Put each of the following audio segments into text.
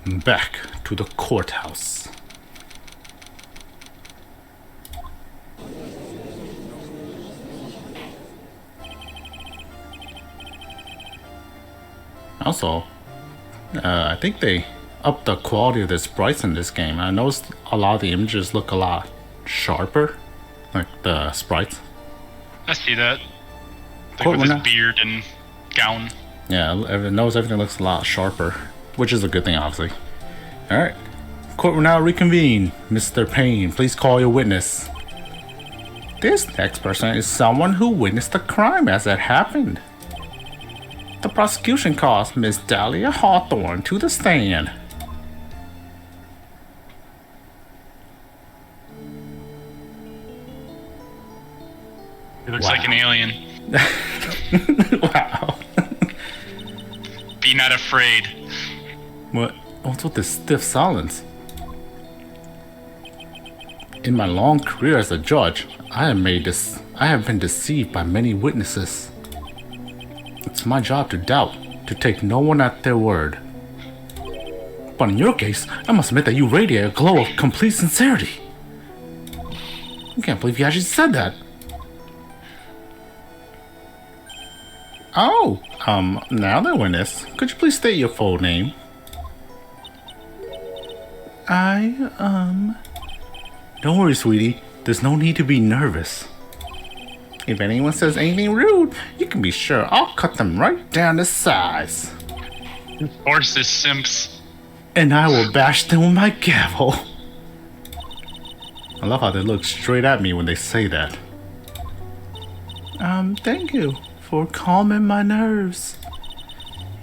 Back to the courthouse. Also, I think they upped the quality of the sprites in this game. I noticed a lot of the images look a lot sharper, like the sprites. I see that. Like Cool, with his now. beard and gown. Yeah, I noticed everything looks a lot sharper, which is a good thing, obviously. Alright. Court will now reconvene. Mr. Payne, please call your witness. This next person is someone who witnessed the crime as it happened. The prosecution calls Miss Dahlia Hawthorne to the stand. He looks Wow. like an alien. Wow. Be not afraid. What's with this stiff silence? In my long career as a judge, I have been deceived by many witnesses. It's my job to doubt, to take no one at their word. But in your case, I must admit that you radiate a glow of complete sincerity. I can't believe you actually said that. Oh, now the witness. Could you please state your full name? Don't worry, sweetie. There's no need to be nervous. If anyone says anything rude, you can be sure I'll cut them right down to size. Horses, simps. And I will bash them with my gavel. I love how they look straight at me when they say that. Thank you for calming my nerves.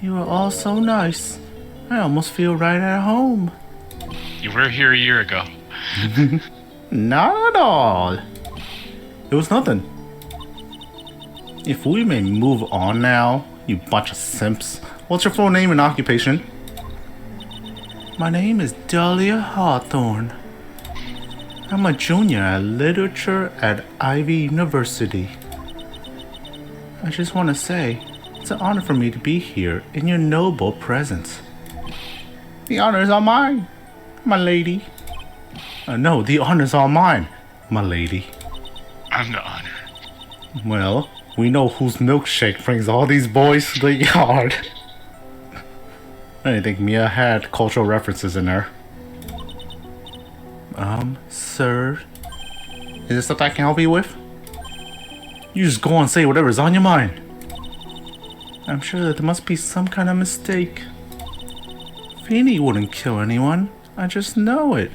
You are all so nice. I almost feel right at home. You were here a year ago. Not at all. It was nothing. If we may move on now, you bunch of simps. What's your full name and occupation? My name is Dahlia Hawthorne. I'm a junior at literature at Ivy University. I just want to say, it's an honor for me to be here in your noble presence. The honor is all mine, my lady. No, the honor is all mine, my lady. I'm the honor. Well, we know whose milkshake brings all these boys to the yard. I didn't think Mia had cultural references in there. Sir? Is there something I can help you with? You just go and say whatever's on your mind. I'm sure that there must be some kind of mistake. Feeny wouldn't kill anyone. I just know it.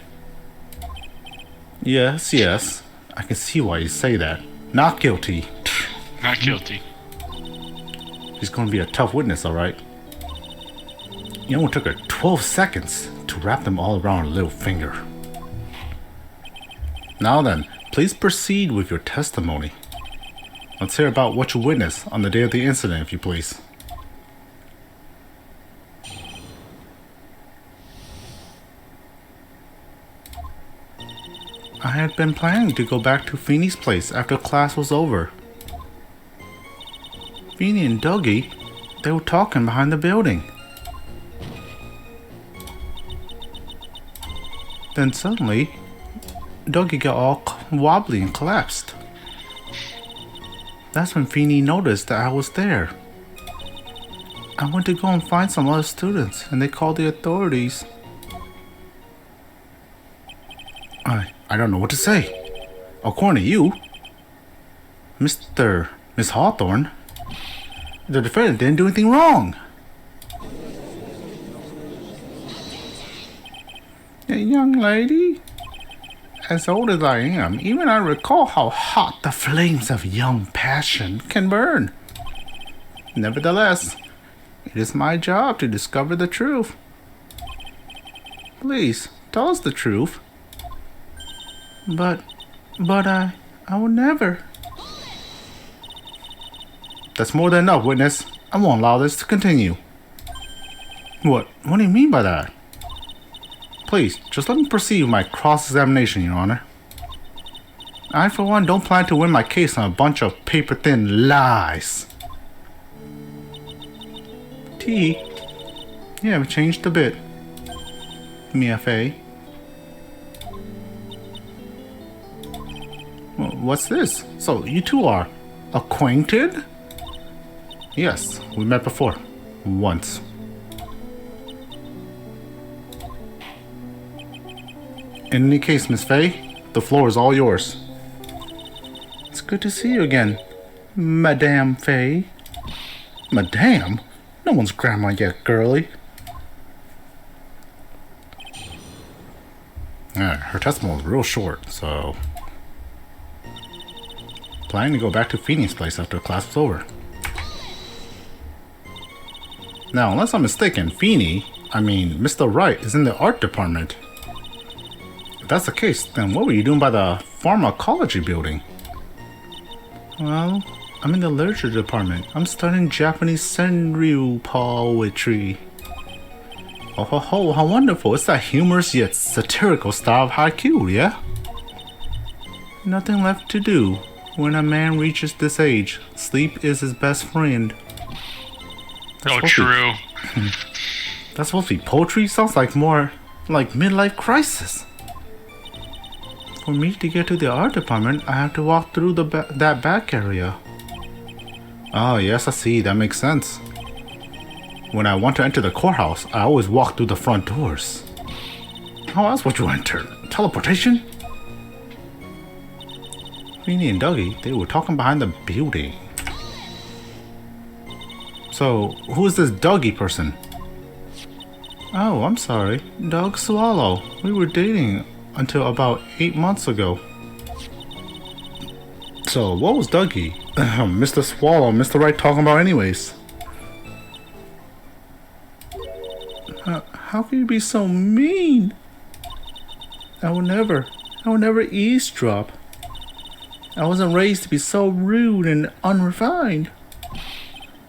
Yes, yes. I can see why you say that. Not guilty. Not guilty. She's gonna be a tough witness, alright? It only took her 12 seconds to wrap them all around her little finger. Now then, please proceed with your testimony. Let's hear about what you witnessed on the day of the incident, if you please. I had been planning to go back to Feeney's place after class was over. Feeny and Dougie, they were talking behind the building. Then suddenly, Dougie got all wobbly and collapsed. That's when Feeny noticed that I was there. I went to go and find some other students, and they called the authorities. I don't know what to say. According to you, Miss Hawthorne, the defendant didn't do anything wrong. A young lady? As old as I am, even I recall how hot the flames of young passion can burn. Nevertheless, it is my job to discover the truth. Please, tell us the truth. But I will never. That's more than enough, witness. I won't allow this to continue. What do you mean by that? Please, just let me proceed with my cross-examination, Your Honor. I, for one, don't plan to win my case on a bunch of paper-thin lies. T, you haven't changed a bit. Mia Fey. What's this? So, you two are acquainted? Yes, we met before. Once. In any case, Miss Fey, the floor is all yours. It's good to see you again, Madame Fey. Madame? No one's grandma yet, girlie. Her testimony was real short, so... Planning to go back to Feeney's place after class was over. Now, unless I'm mistaken, Mr. Wright is in the art department. If that's the case, then what were you doing by the pharmacology building? Well, I'm in the literature department. I'm studying Japanese senryu poetry. Oh ho ho, how wonderful. It's that humorous yet satirical style of haiku, yeah? Nothing left to do. When a man reaches this age, sleep is his best friend. Oh, true. That's supposed to be poetry? Sounds like more like midlife crisis. For me to get to the art department, I have to walk through that back area. Oh, yes, I see. That makes sense. When I want to enter the courthouse, I always walk through the front doors. How else would you enter? Teleportation? Feeny and Dougie, they were talking behind the building. So, who is this Dougie person? Oh, I'm sorry. Doug Swallow. We were dating until about 8 months ago. So, what was Dougie, Mr. Swallow, Mr. Wright talking about anyways? How can you be so mean? I would never eavesdrop. I wasn't raised to be so rude and unrefined.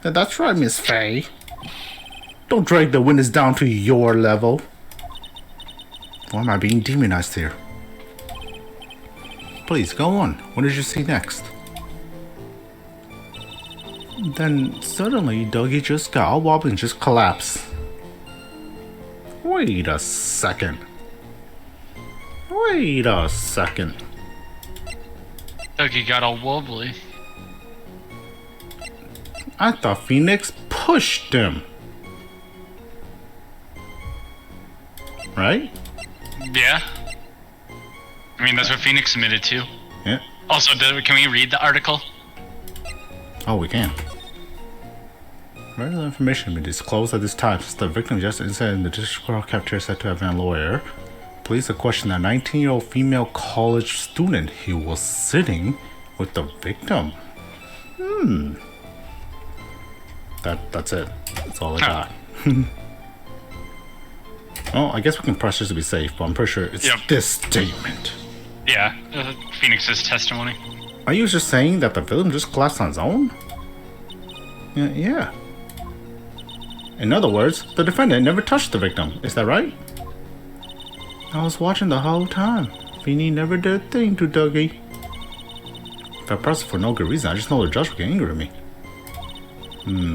That's right, Miss Fey. Don't drag the witness down to your level. Why am I being demonized here? Please, go on. What did you see next? Then, suddenly, Dougie just got all wobbly and just collapsed. Wait a second. Dougie got all wobbly. I thought Phoenix pushed him. Right? Yeah. I mean, that's what Phoenix admitted to. Yeah. Also, can we read the article? Oh, we can. Regular information been disclosed at this time since the victim just inside in the district court cafeteria said to have been a lawyer. Police have questioned a 19-year-old female college student who was sitting with the victim. That's it. That's all I got. Oh, I guess we can press this to be safe, but I'm pretty sure it's this statement. Yeah, Phoenix's testimony. Are you just saying that the victim just collapsed on his own? Yeah. In other words, the defendant never touched the victim. Is that right? I was watching the whole time. Feeny never did a thing to Dougie. If I pressed for no good reason, I just know the judge would get angry at me.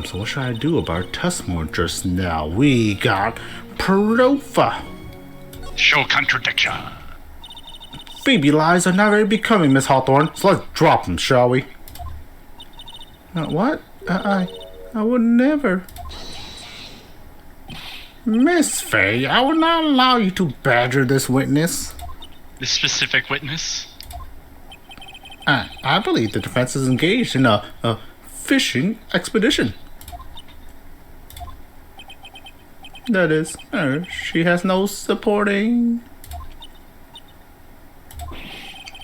So what should I do about our testimony just now? We got proof. Show contradiction. Baby lies are not very becoming, Miss Hawthorne, so let's drop them, shall we? What? I would never. Miss Fey, I will not allow you to badger this witness. This specific witness? I believe the defense is engaged in a fishing expedition. That is, she has no supporting.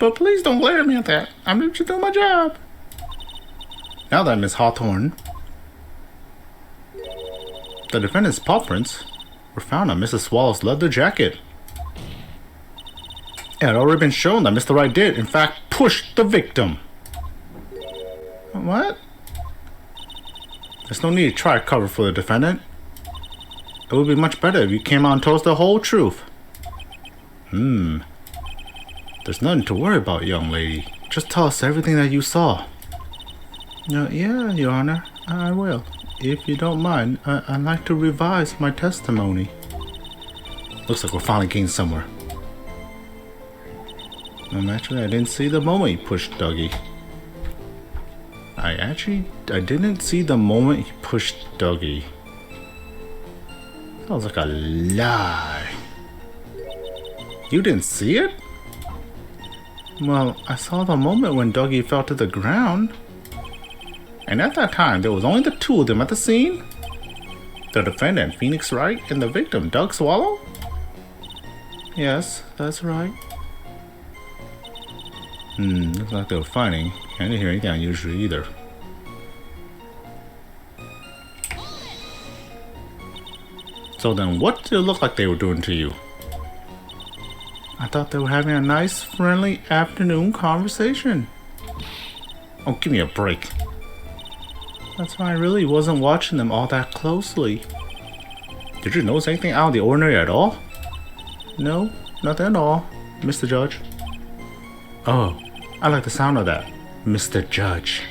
But please don't glare at me at that. I'm just doing my job. Now then, Miss Hawthorne, the defendant's paw prints were found on Mrs. Swallow's leather jacket. It had already been shown that Mr. Wright did, in fact, push the victim. What? There's no need to try to cover for the defendant. It would be much better if you came out and told us the whole truth. There's nothing to worry about, young lady. Just tell us everything that you saw. Yeah, Your Honor, I will. If you don't mind, I'd like to revise my testimony. Looks like we're finally getting somewhere. Actually, I didn't see the moment he pushed Dougie. I didn't see the moment he pushed Dougie. Sounds like a lie. You didn't see it? Well, I saw the moment when Dougie fell to the ground. And at that time, there was only the two of them at the scene. The defendant, Phoenix Wright, and the victim, Doug Swallow? Yes, that's right. Looks like they were fighting. I didn't hear anything unusual either. So then, what did it look like they were doing to you? I thought they were having a nice, friendly afternoon conversation. Oh, give me a break. That's why I really wasn't watching them all that closely. Did you notice anything out of the ordinary at all? No, nothing at all, Mr. Judge. Oh, I like the sound of that, Mr. Judge.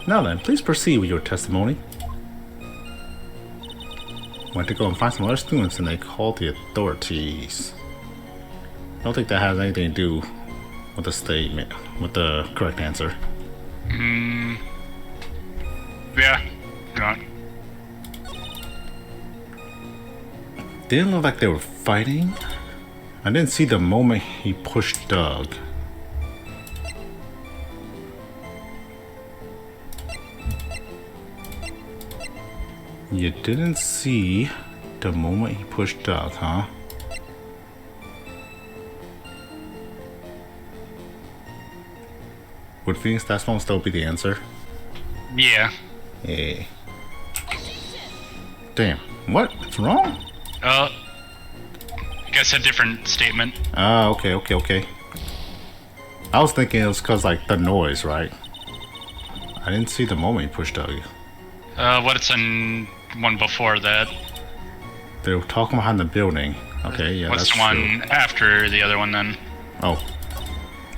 Now then, please proceed with your testimony. Went to go and find some other students and they called the authorities. I don't think that has anything to do with the statement, with the correct answer. Yeah. Go on. Didn't look like they were fighting. I didn't see the moment he pushed Doug. You didn't see the moment he pushed Doug, huh? Would Phoenix That's still be the answer? Yeah. Yeah. Damn. What? What's wrong? I guess a different statement. Ah, okay. I was thinking it was cause like the noise, right? I didn't see the moment he pushed Doug. What's in one before that? They were talking behind the building. Okay, yeah, What's that's the one true. after the other one then? Oh.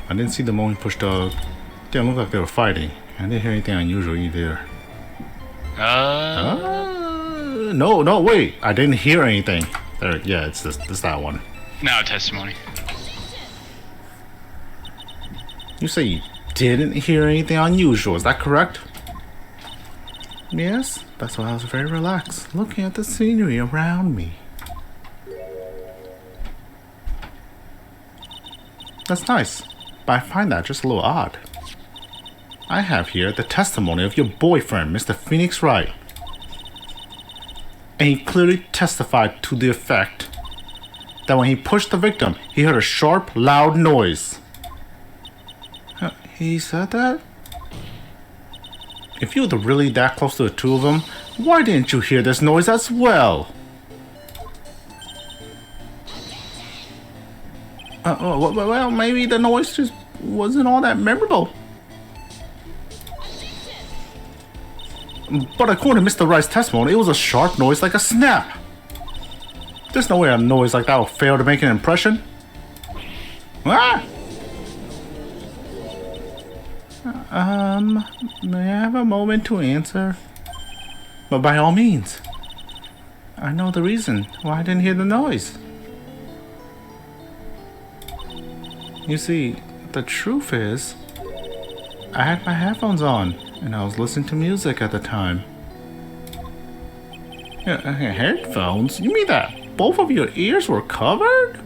I didn't see the moment he pushed Doug. Didn't look like they were fighting. I didn't hear anything unusual either. No, wait. I didn't hear anything. There, yeah, it's that one. Now testimony. You say you didn't hear anything unusual, is that correct? Yes, that's why I was very relaxed, looking at the scenery around me. That's nice, but I find that just a little odd. I have here the testimony of your boyfriend, Mr. Phoenix Wright. And he clearly testified to the effect that when he pushed the victim, he heard a sharp, loud noise. He said that? If you were really that close to the two of them, why didn't you hear this noise as well? Well, maybe the noise just wasn't all that memorable. But according to Mr. Wright's testimony, it was a sharp noise like a snap. There's no way a noise like that will fail to make an impression. Ah! May I have a moment to answer? But by all means. I know the reason why I didn't hear the noise. You see, the truth is, I had my headphones on, and I was listening to music at the time. Headphones? You mean that both of your ears were covered?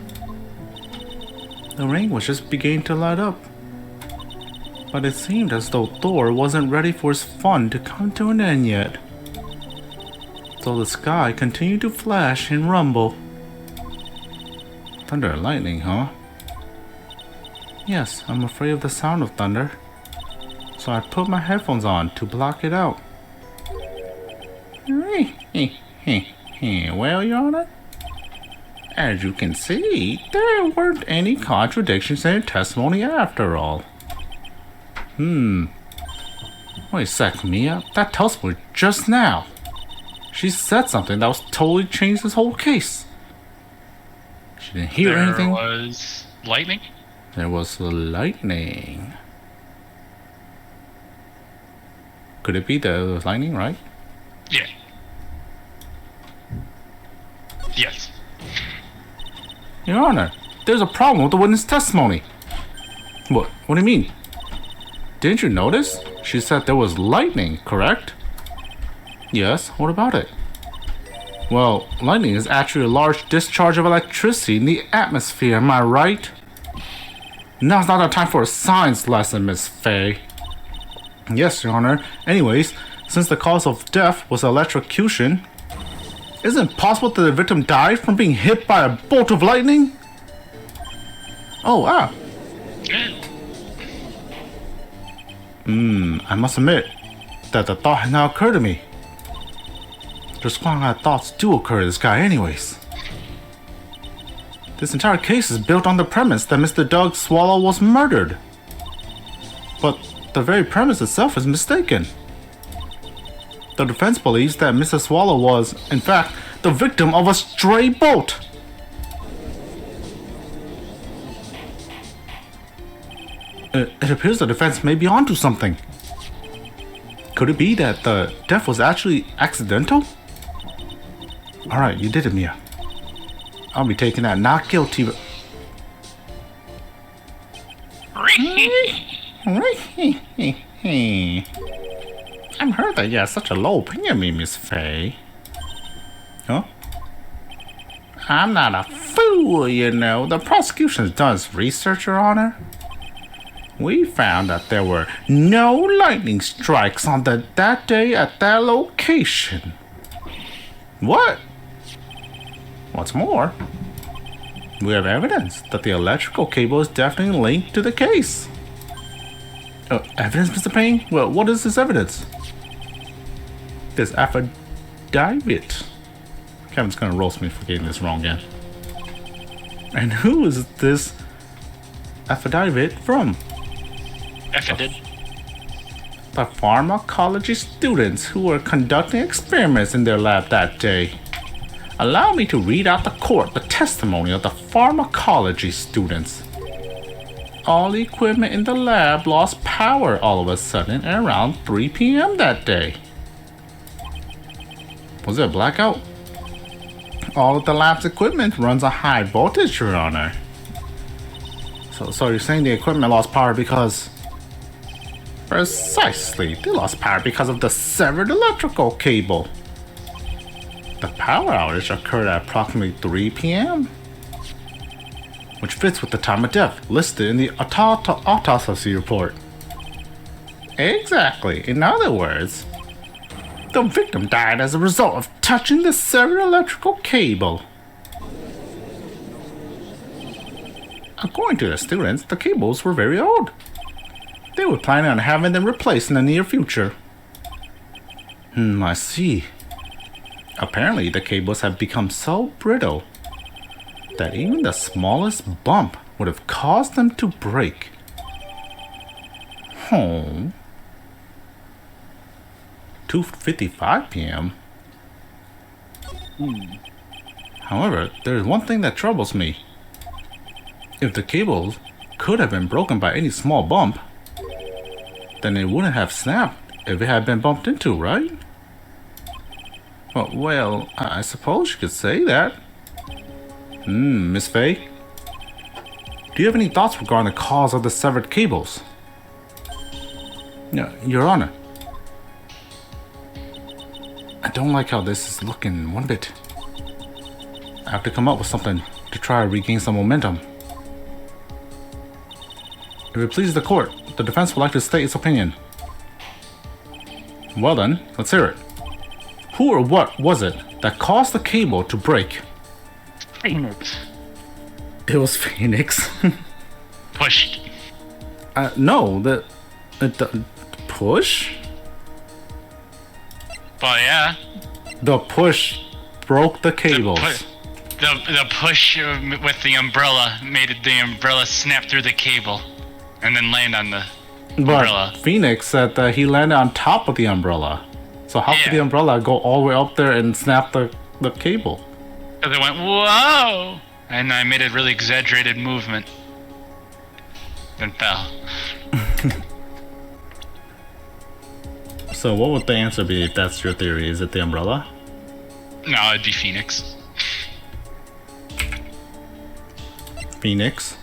The ring was just beginning to light up. But it seemed as though Thor wasn't ready for his fun to come to an end yet. So the sky continued to flash and rumble. Thunder and lightning, huh? Yes, I'm afraid of the sound of thunder. So I put my headphones on to block it out. Well, Your Honor, as you can see, there weren't any contradictions in her testimony after all. Wait a sec, Mia. That tells me just now. She said something that was totally changed this whole case. She didn't hear anything. There was lightning? There was lightning. Could it be the lightning, right? Yeah. Yes. Your Honor, there's a problem with the witness testimony. What do you mean? Didn't you notice? She said there was lightning, correct? Yes, what about it? Well, lightning is actually a large discharge of electricity in the atmosphere, am I right? Now's not the time for a science lesson, Miss Faye. Yes, Your Honor. Anyways, since the cause of death was electrocution, isn't it possible that the victim died from being hit by a bolt of lightning? Oh, I must admit that the thought had not occurred to me. Just what kind of thoughts do occur to this guy anyways? This entire case is built on the premise that Mr. Doug Swallow was murdered. But the very premise itself is mistaken. The defense believes that Mr. Swallow was, in fact, the victim of a stray bolt. It appears the defense may be onto something. Could it be that the death was actually accidental? Alright, you did it, Mia. I'll be taking that not guilty. I've heard that you have such a low opinion of me, Miss Faye. Huh? I'm not a fool, you know. The prosecution's done its research, Your Honor. We found that there were no lightning strikes on that day at that location. What? What's more, we have evidence that the electrical cable is definitely linked to the case. Evidence, Mr. Payne? Well, what is this evidence? This affidavit. Kevin's gonna roast me for getting this wrong again. And who is this affidavit from? The pharmacology students who were conducting experiments in their lab that day. Allow me to read out the court the testimony of the pharmacology students. All equipment in the lab lost power all of a sudden at around 3 p.m. that day. Was it a blackout? All of the lab's equipment runs a high voltage, Your Honor. So you're saying the equipment lost power because... Precisely, they lost power because of the severed electrical cable. The power outage occurred at approximately 3 p.m., which fits with the time of death listed in the autopsy report. Exactly. In other words, the victim died as a result of touching the severed electrical cable. According to the students, the cables were very old. They were planning on having them replaced in the near future. I see. Apparently, the cables have become so brittle that even the smallest bump would have caused them to break. 2:55 p.m. However, there is one thing that troubles me. If the cables could have been broken by any small bump, then it wouldn't have snapped if it had been bumped into, right? Well, I suppose you could say that. Miss Faye? Do you have any thoughts regarding the cause of the severed cables? No, Your Honor. I don't like how this is looking one bit. I have to come up with something to try to regain some momentum. If it pleases the court, the defense would like to state its opinion. Well then, let's hear it. Who or what was it that caused the cable to break? Phoenix. It was Phoenix. Pushed. No, the push? Well, yeah. The push broke the cables. The push with the umbrella made the umbrella snap through the cable and then land on the umbrella. But Phoenix said that he landed on top of the umbrella. So how could the umbrella go all the way up there and snap the cable? Because it went, whoa! And I made a really exaggerated movement. Then fell. So what would the answer be if that's your theory? Is it the umbrella? No, it'd be Phoenix. Phoenix.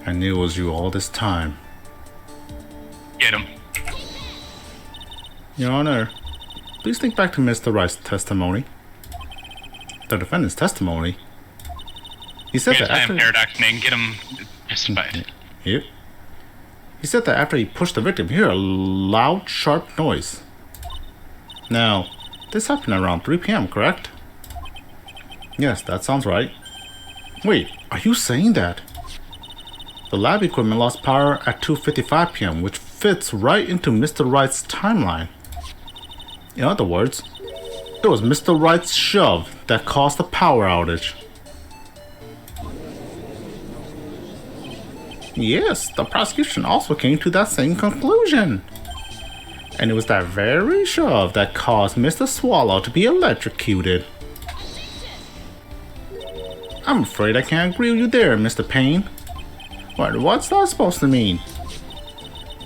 I knew it was you all this time. Get him. Your Honor, please think back to Mr. Wright's testimony. The defendant's testimony. He said that after... Paradox, Neng. Get him justified. Yep. He said that after he pushed the victim, he heard a loud, sharp noise. Now, this happened around 3 p.m., correct? Yes, that sounds right. Wait, are you saying that? The lab equipment lost power at 2:55 p.m., which fits right into Mr. Wright's timeline. In other words, it was Mr. Wright's shove that caused the power outage. Yes, the prosecution also came to that same conclusion. And it was that very shove that caused Mr. Swallow to be electrocuted. I'm afraid I can't agree with you there, Mr. Payne. What's that supposed to mean?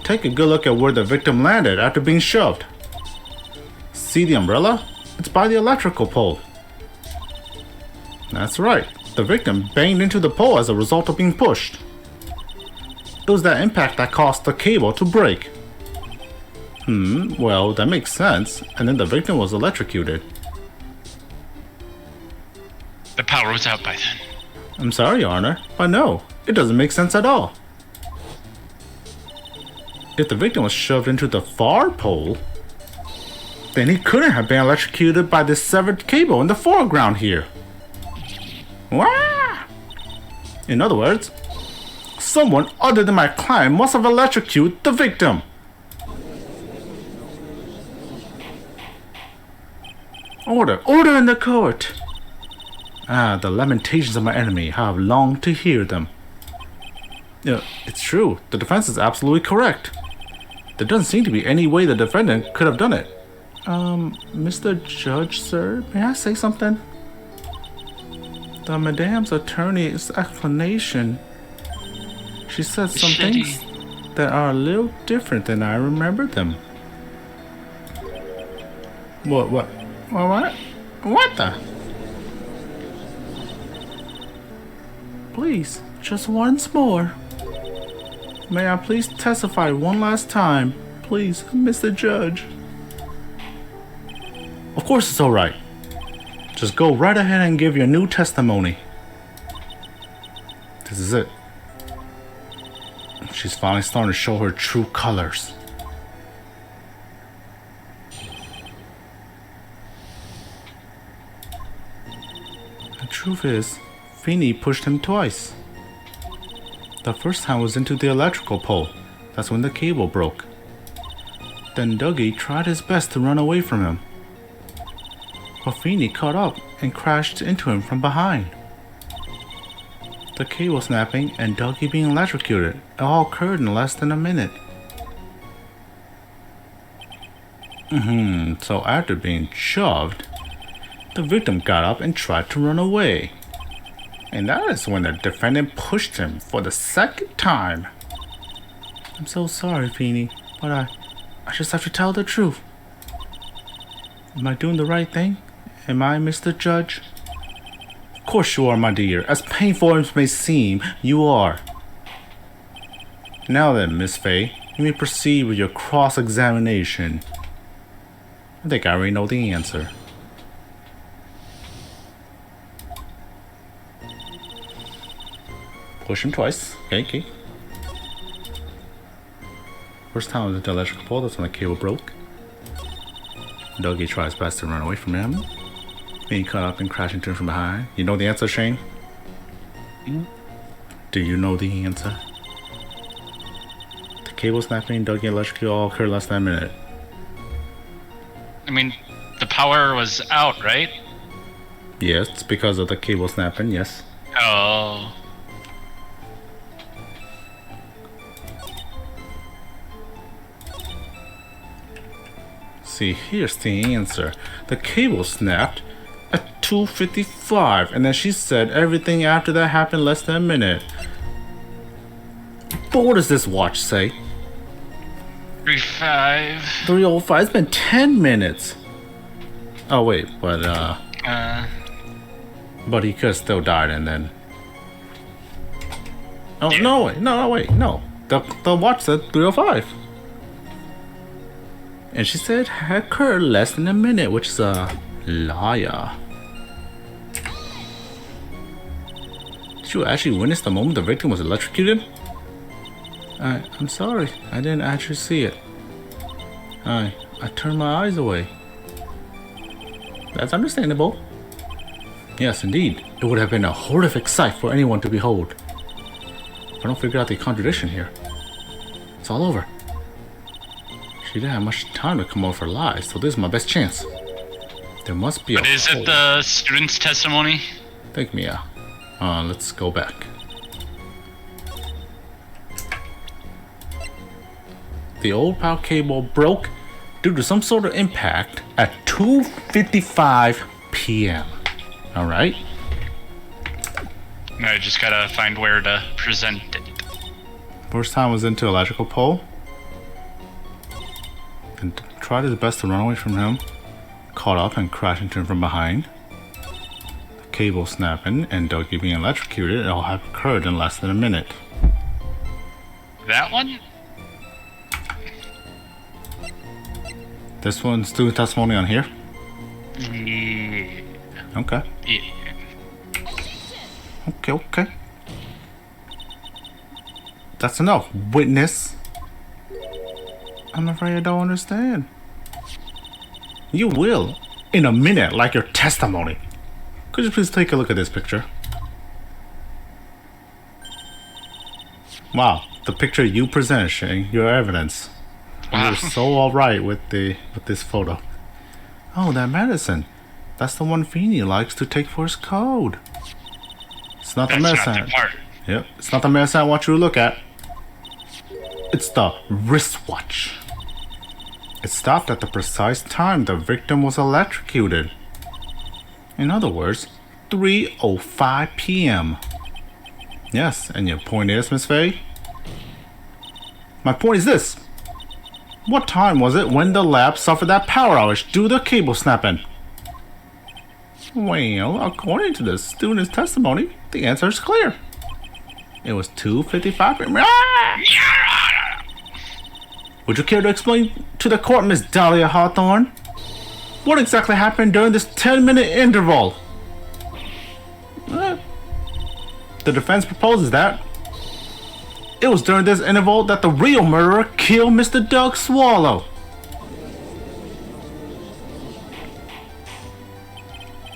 Take a good look at where the victim landed after being shoved. See the umbrella? It's by the electrical pole. That's right. The victim banged into the pole as a result of being pushed. It was that impact that caused the cable to break. Well, that makes sense. And then the victim was electrocuted. The power was out by then. I'm sorry, Your Honor, but no, it doesn't make sense at all. If the victim was shoved into the far pole, then he couldn't have been electrocuted by the severed cable in the foreground here. Wah! In other words, someone other than my client must have electrocuted the victim. Order in the court. The lamentations of my enemy, how I've longed to hear them. Yeah, it's true. The defense is absolutely correct. There doesn't seem to be any way the defendant could have done it. Mr. Judge, sir, may I say something? The madame's attorney's explanation. She said some things that are a little different than I remember them. What? What the? Please, just once more. May I please testify one last time? Please, Mr. Judge. Of course it's alright. Just go right ahead and give your new testimony. This is it. She's finally starting to show her true colors. The truth is, Feeney pushed him twice. The first time was into the electrical pole. That's when the cable broke. Then Dougie tried his best to run away from him. But Feeney caught up and crashed into him from behind. The cable snapping and Dougie being electrocuted, it all occurred in less than a minute. So after being shoved, the victim got up and tried to run away. And that is when the defendant pushed him for the second time. I'm so sorry, Feeney, but I just have to tell the truth. Am I doing the right thing? Am I, Mr. Judge? Of course you are, my dear. As painful as it may seem, you are. Now then, Miss Faye, you may proceed with your cross-examination. I think I already know the answer. Push him twice. Okay. First time was the electrical pole, that's when the cable broke. Dougie tries best to run away from him. Then he caught up and crashed into him from behind. You know the answer, Shane? Do you know the answer? The cable snapping, Dougie electrocuted all occurred less than a minute. I mean, the power was out, right? Yes, it's because of the cable snapping, yes. Oh. See, here's the answer. The cable snapped at 2:55, and then she said everything after that happened less than a minute. But what does this watch say? 3:05. 3:05. It's been 10 minutes. Oh wait, but he could have still died and then Oh, Yeah. no, wait, no, wait, no. The watch said 3:05. And she said had occurred less than a minute, which is a liar. Did you actually witness the moment the victim was electrocuted? I'm sorry, I didn't actually see it. I turned my eyes away. That's understandable. Yes, indeed. It would have been a horrific sight for anyone to behold. I don't figure out the contradiction here. It's all over. She didn't have much time to come over for lies, so this is my best chance. There must be But is it the student's testimony? Think me out. Let's go back. The old power cable broke due to some sort of impact at 2:55 p.m. Alright? I just gotta find where to present it. First time was into electrical pole. And tried his best to run away from him. Caught up and crashed into him from behind. The cable snapping and Dougie being electrocuted. It all had occurred in less than a minute. That one? This one's student testimony on here? Yeah. Okay. Okay. That's enough. Witness. I'm afraid I don't understand. You will. In a minute, like your testimony. Could you please take a look at this picture? Wow. The picture you presented, Shane. Your evidence. Wow. You're so alright with this photo. Oh, that medicine. That's the one Feeney likes to take for his code. It's not the That's medicine. not the part. Yep, it's not the medicine I want you to look at. It's the wristwatch. It stopped at the precise time the victim was electrocuted. In other words, 3:05 p.m. Yes, and your point is, Miss Faye? My point is this. What time was it when the lab suffered that power outage due to the cable snapping? Well, according to the student's testimony, the answer is clear. It was 2:55 p.m. Would you care to explain to the court, Miss Dahlia Hawthorne? What exactly happened during this 10-minute interval? The defense proposes that it was during this interval that the real murderer killed Mr. Doug Swallow.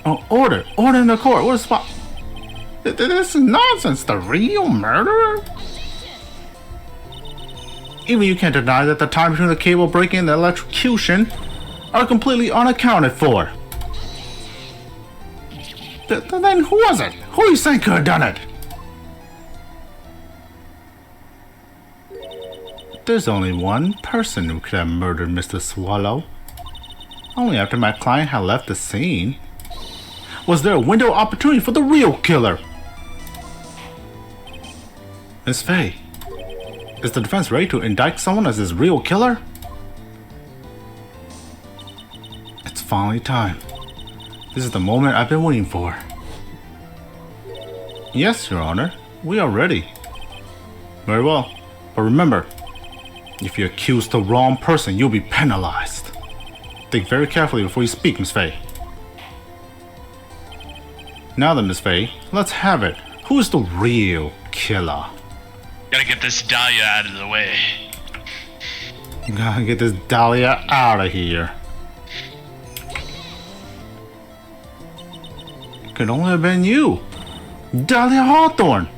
Oh, order in the court. What is spot? This is nonsense. The real murderer? Even you can't deny that the time between the cable breaking and the electrocution are completely unaccounted for. Then who was it? Who do you think could have done it? There's only one person who could have murdered Mr. Swallow. Only after my client had left the scene. Was there a window of opportunity for the real killer? Miss Faye, is the defense ready to indict someone as his real killer? It's finally time. This is the moment I've been waiting for. Yes, Your Honor, we are ready. Very well, but remember, if you accuse the wrong person, you'll be penalized. Think very carefully before you speak, Miss Faye. Now then, Miss Faye, let's have it. Who is the real killer? Gotta get this Dahlia out of the way. Gotta get this Dahlia out of here. It could only have been you, Dahlia Hawthorne.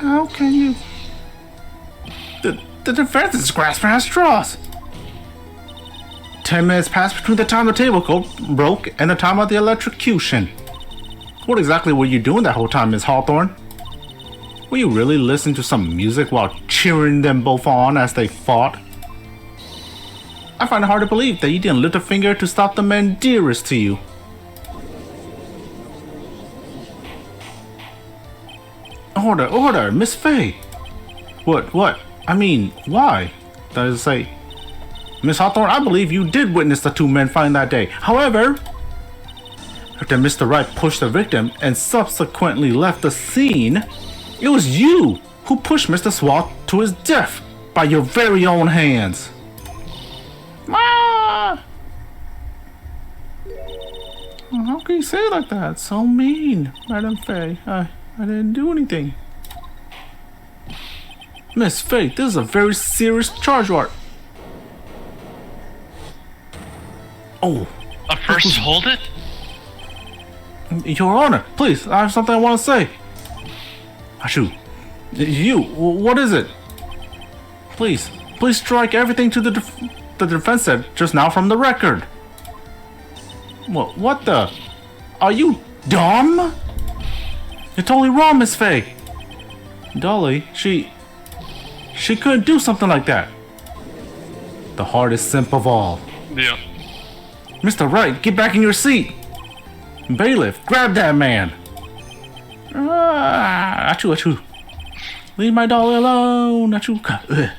How can you? The defense is grasping at straws. 10 minutes passed between the time the table broke and the time of the electrocution. What exactly were you doing that whole time, Miss Hawthorne? Were you really listening to some music while cheering them both on as they fought? I find it hard to believe that you didn't lift a finger to stop the men dearest to you. Order, Miss Faye. What? I mean, why? That is to say, Miss Hawthorne, I believe you did witness the two men fighting that day. However, After Mr. Wright pushed the victim and subsequently left the scene, it was you who pushed Mr. Swath to his death by your very own hands. Ah! How can you say it like that? So mean, Madam Faye. I didn't do anything. Miss Faye, this is a very serious charge you are. Oh. First, hold it. Your Honor, please, I have something I want to say. Ashu, you, what is it? Please strike everything to the defense said just now from the record. What the? Are you dumb? You're totally wrong, Miss Faye. Dolly, she couldn't do something like that. The hardest simp of all. Yeah. Mr. Wright, get back in your seat. Bailiff, grab that man. Achoo. Leave my dolly alone. Achoo.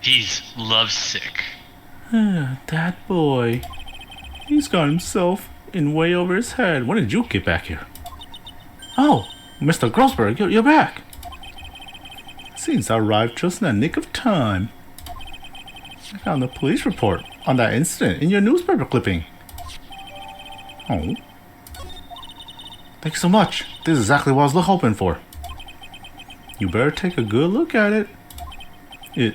He's lovesick. That boy. He's got himself in way over his head. When did you get back here? Oh, Mr. Grossberg, you're back. Seems I arrived just in the nick of time. I found the police report on that incident in your newspaper clipping. Oh. Thank you so much. This is exactly what I was hoping for. You better take a good look at it. It,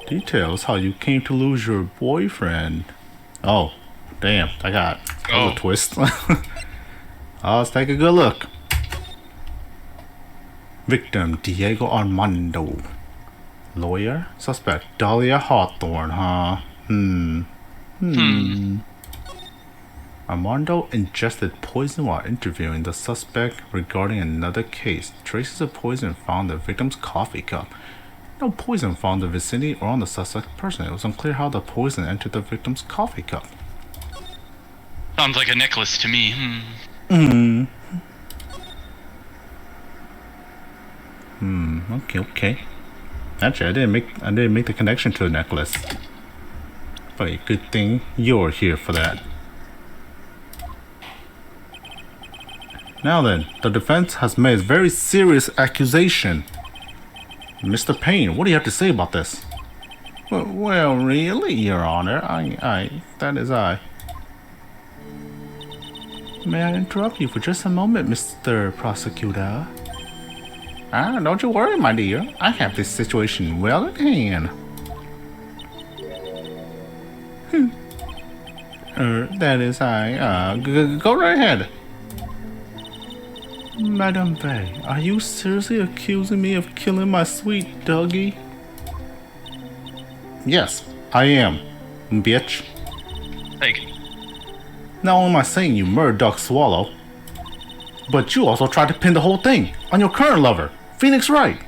details how you came to lose your boyfriend. Oh, damn. That was a twist. Let's take a good look. Victim, Diego Armando. Lawyer? Suspect, Dahlia Hawthorne, huh? Armando ingested poison while interviewing the suspect regarding another case. Traces of poison found in the victim's coffee cup. No poison found in the vicinity or on the suspect person. It was unclear how the poison entered the victim's coffee cup. Sounds like a necklace to me. Okay. Actually, I didn't make the connection to the necklace. But a good thing you're here for that. Now then, the defense has made a very serious accusation. Mr. Payne, what do you have to say about this? Well, really, Your Honor, that is I. May I interrupt you for just a moment, Mr. Prosecutor? Don't you worry, my dear. I have this situation well at hand. That is I. Go right ahead. Madam Faye, are you seriously accusing me of killing my sweet doggy? Yes, I am, bitch. Take it. Not only am I saying you murdered Doug Swallow, but you also tried to pin the whole thing on your current lover, Phoenix Wright.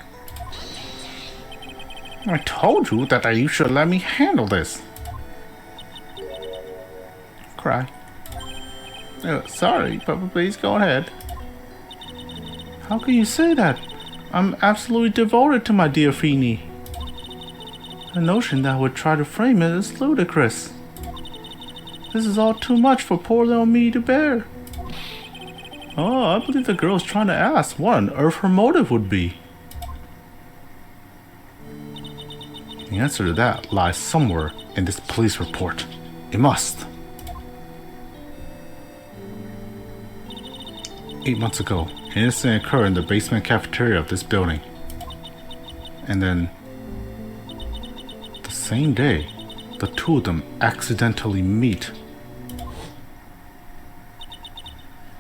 I told you that you should let me handle this. Cry. Sorry, but please go ahead. How can you say that? I'm absolutely devoted to my dear Feeny. The notion that I would try to frame it is ludicrous. This is all too much for poor little me to bear. Oh, I believe the girl is trying to ask what on earth her motive would be. The answer to that lies somewhere in this police report. It must. 8 months ago, an incident occurred in the basement cafeteria of this building. And then, the same day, the two of them accidentally meet.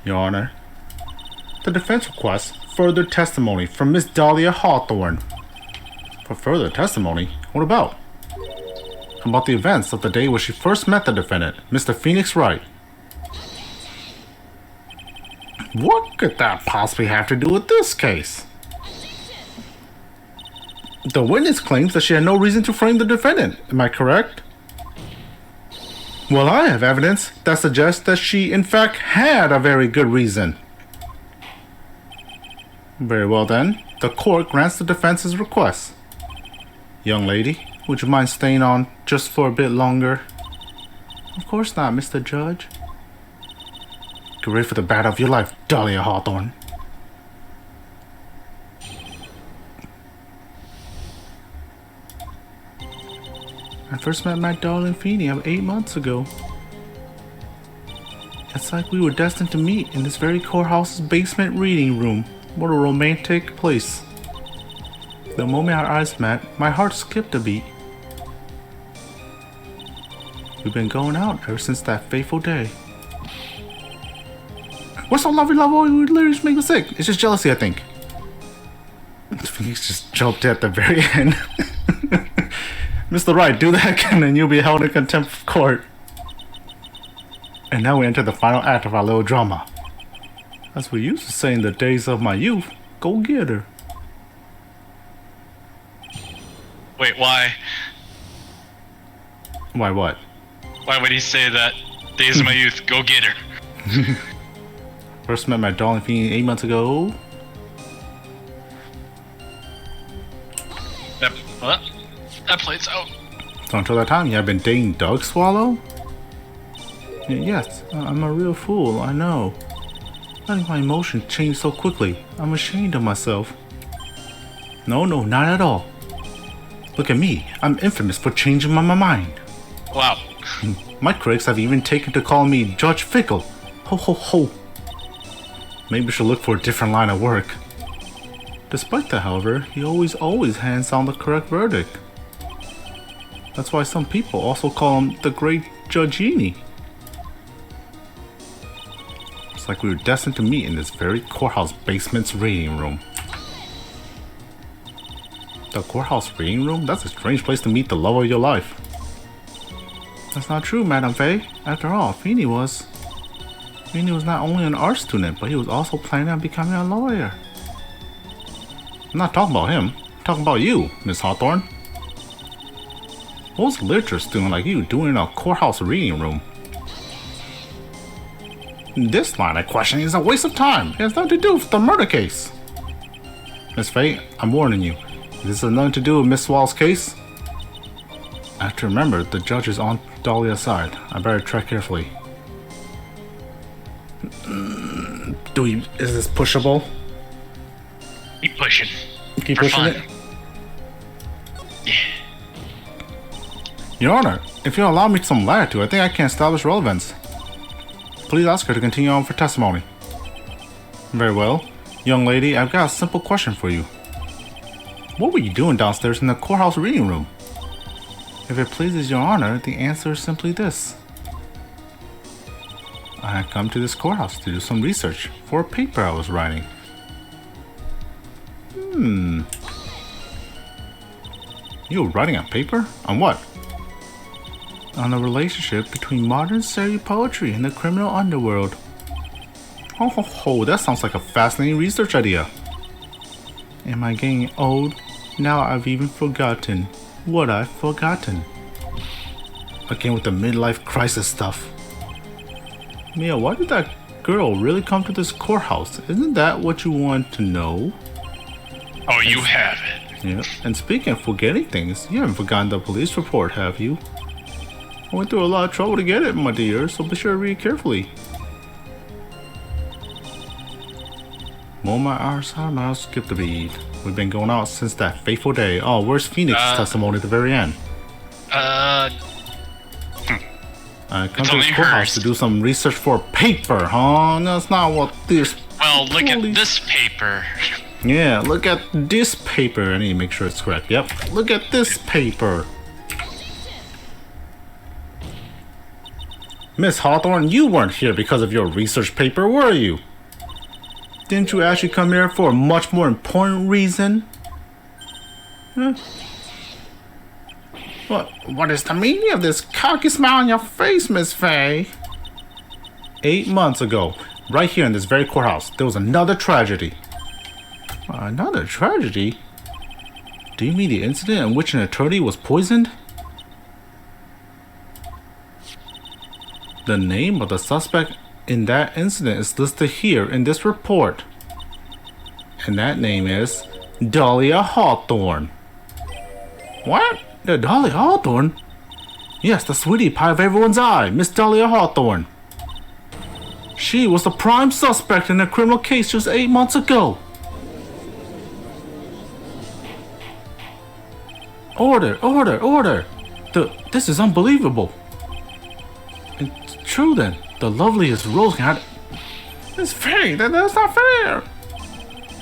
Your Honor, the defense requests further testimony from Miss Dahlia Hawthorne. For further testimony? What about? About the events of the day when she first met the defendant, Mr. Phoenix Wright. What could that possibly have to do with this case? The witness claims that she had no reason to frame the defendant. Am I correct? Well, I have evidence that suggests that she, in fact, had a very good reason. Very well then, the court grants the defense's request. Young lady, Would you mind staying on just for a bit longer? Of course not, Mr. Judge. Get ready for the battle of your life, Dahlia Hawthorne. I first met my darling Feeny 8 months ago. It's like we were destined to meet in this very courthouse's basement reading room. What a romantic place. The moment our eyes met, my heart skipped a beat. We've been going out ever since that fateful day. We're so lovely, we literally just make me sick. It's just jealousy, I think. Phoenix just jumped at the very end. Mr. Wright, do that again and you'll be held in contempt of court. And now we enter the final act of our little drama. As we used to say in the days of my youth, go get her. Wait, why? Why what? Why would he say that? Days of my youth, go get her. First met my darling Feeny 8 months ago. What? That plays out. So until that time, you have been dating Doug Swallow? Yes, I'm a real fool, I know. Letting my emotions change so quickly, I'm ashamed of myself. No, not at all. Look at me, I'm infamous for changing my mind. Wow. My critics have even taken to call me Judge Fickle. Ho ho ho. Maybe we should look for a different line of work. Despite that, however, he always hands down the correct verdict. That's why some people also call him the Great Judgini. It's like we were destined to meet in this very courthouse basement's reading room. The courthouse reading room? That's a strange place to meet the love of your life. That's not true, Madame Faye. After all, Feeny was not only an art student, but he was also planning on becoming a lawyer. I'm not talking about him. I'm talking about you, Miss Hawthorne. What was a literature student like you doing in a courthouse reading room? This line of questioning is a waste of time. It has nothing to do with the murder case. Miss Faye, I'm warning you. This has nothing to do with Miss Wall's case. I have to remember, the judge is on Dahlia's side. I better tread carefully. Is this pushable? Keep pushing. Keep For pushing fun. it? Your Honor, if you'll allow me some latitude, I think I can establish relevance. Please ask her to continue on for testimony. Very well. Young lady, I've got a simple question for you. What were you doing downstairs in the courthouse reading room? If it pleases Your Honor, the answer is simply this. I had come to this courthouse to do some research for a paper I was writing. You were writing a paper? On what? On the relationship between modern serial poetry and the criminal underworld. Ho ho ho, that sounds like a fascinating research idea. Am I getting old? Now I've even forgotten what I've forgotten. Again with the midlife crisis stuff. Mia, why did that girl really come to this courthouse? Isn't that what you want to know? Oh, you have it. Yeah, and speaking of forgetting things, you haven't forgotten the police report, have you? I went through a lot of trouble to get it, my dear, so be sure to read carefully. Mow my hours, I'll skip the beat. We've been going out since that fateful day. Oh, where's Phoenix's testimony at the very end? I come to this courthouse to do some research for a paper, huh? That's not what this... Well, look at this paper. Yeah, look at this paper. I need to make sure it's correct. Yep, look at this paper. Miss Hawthorne, you weren't here because of your research paper, were you? Didn't you actually come here for a much more important reason? Huh? What is the meaning of this cocky smile on your face, Miss Faye? 8 months ago, right here in this very courthouse, there was another tragedy. Another tragedy? Do you mean the incident in which an attorney was poisoned? The name of the suspect in that incident is listed here in this report. And that name is Dahlia Hawthorne. What? Dahlia Hawthorne? Yes, the sweetie pie of everyone's eye, Miss Dahlia Hawthorne. She was the prime suspect in a criminal case just 8 months ago. Order, order, order! This is unbelievable. It's true then. The loveliest rose had... It's fake. That's not fair.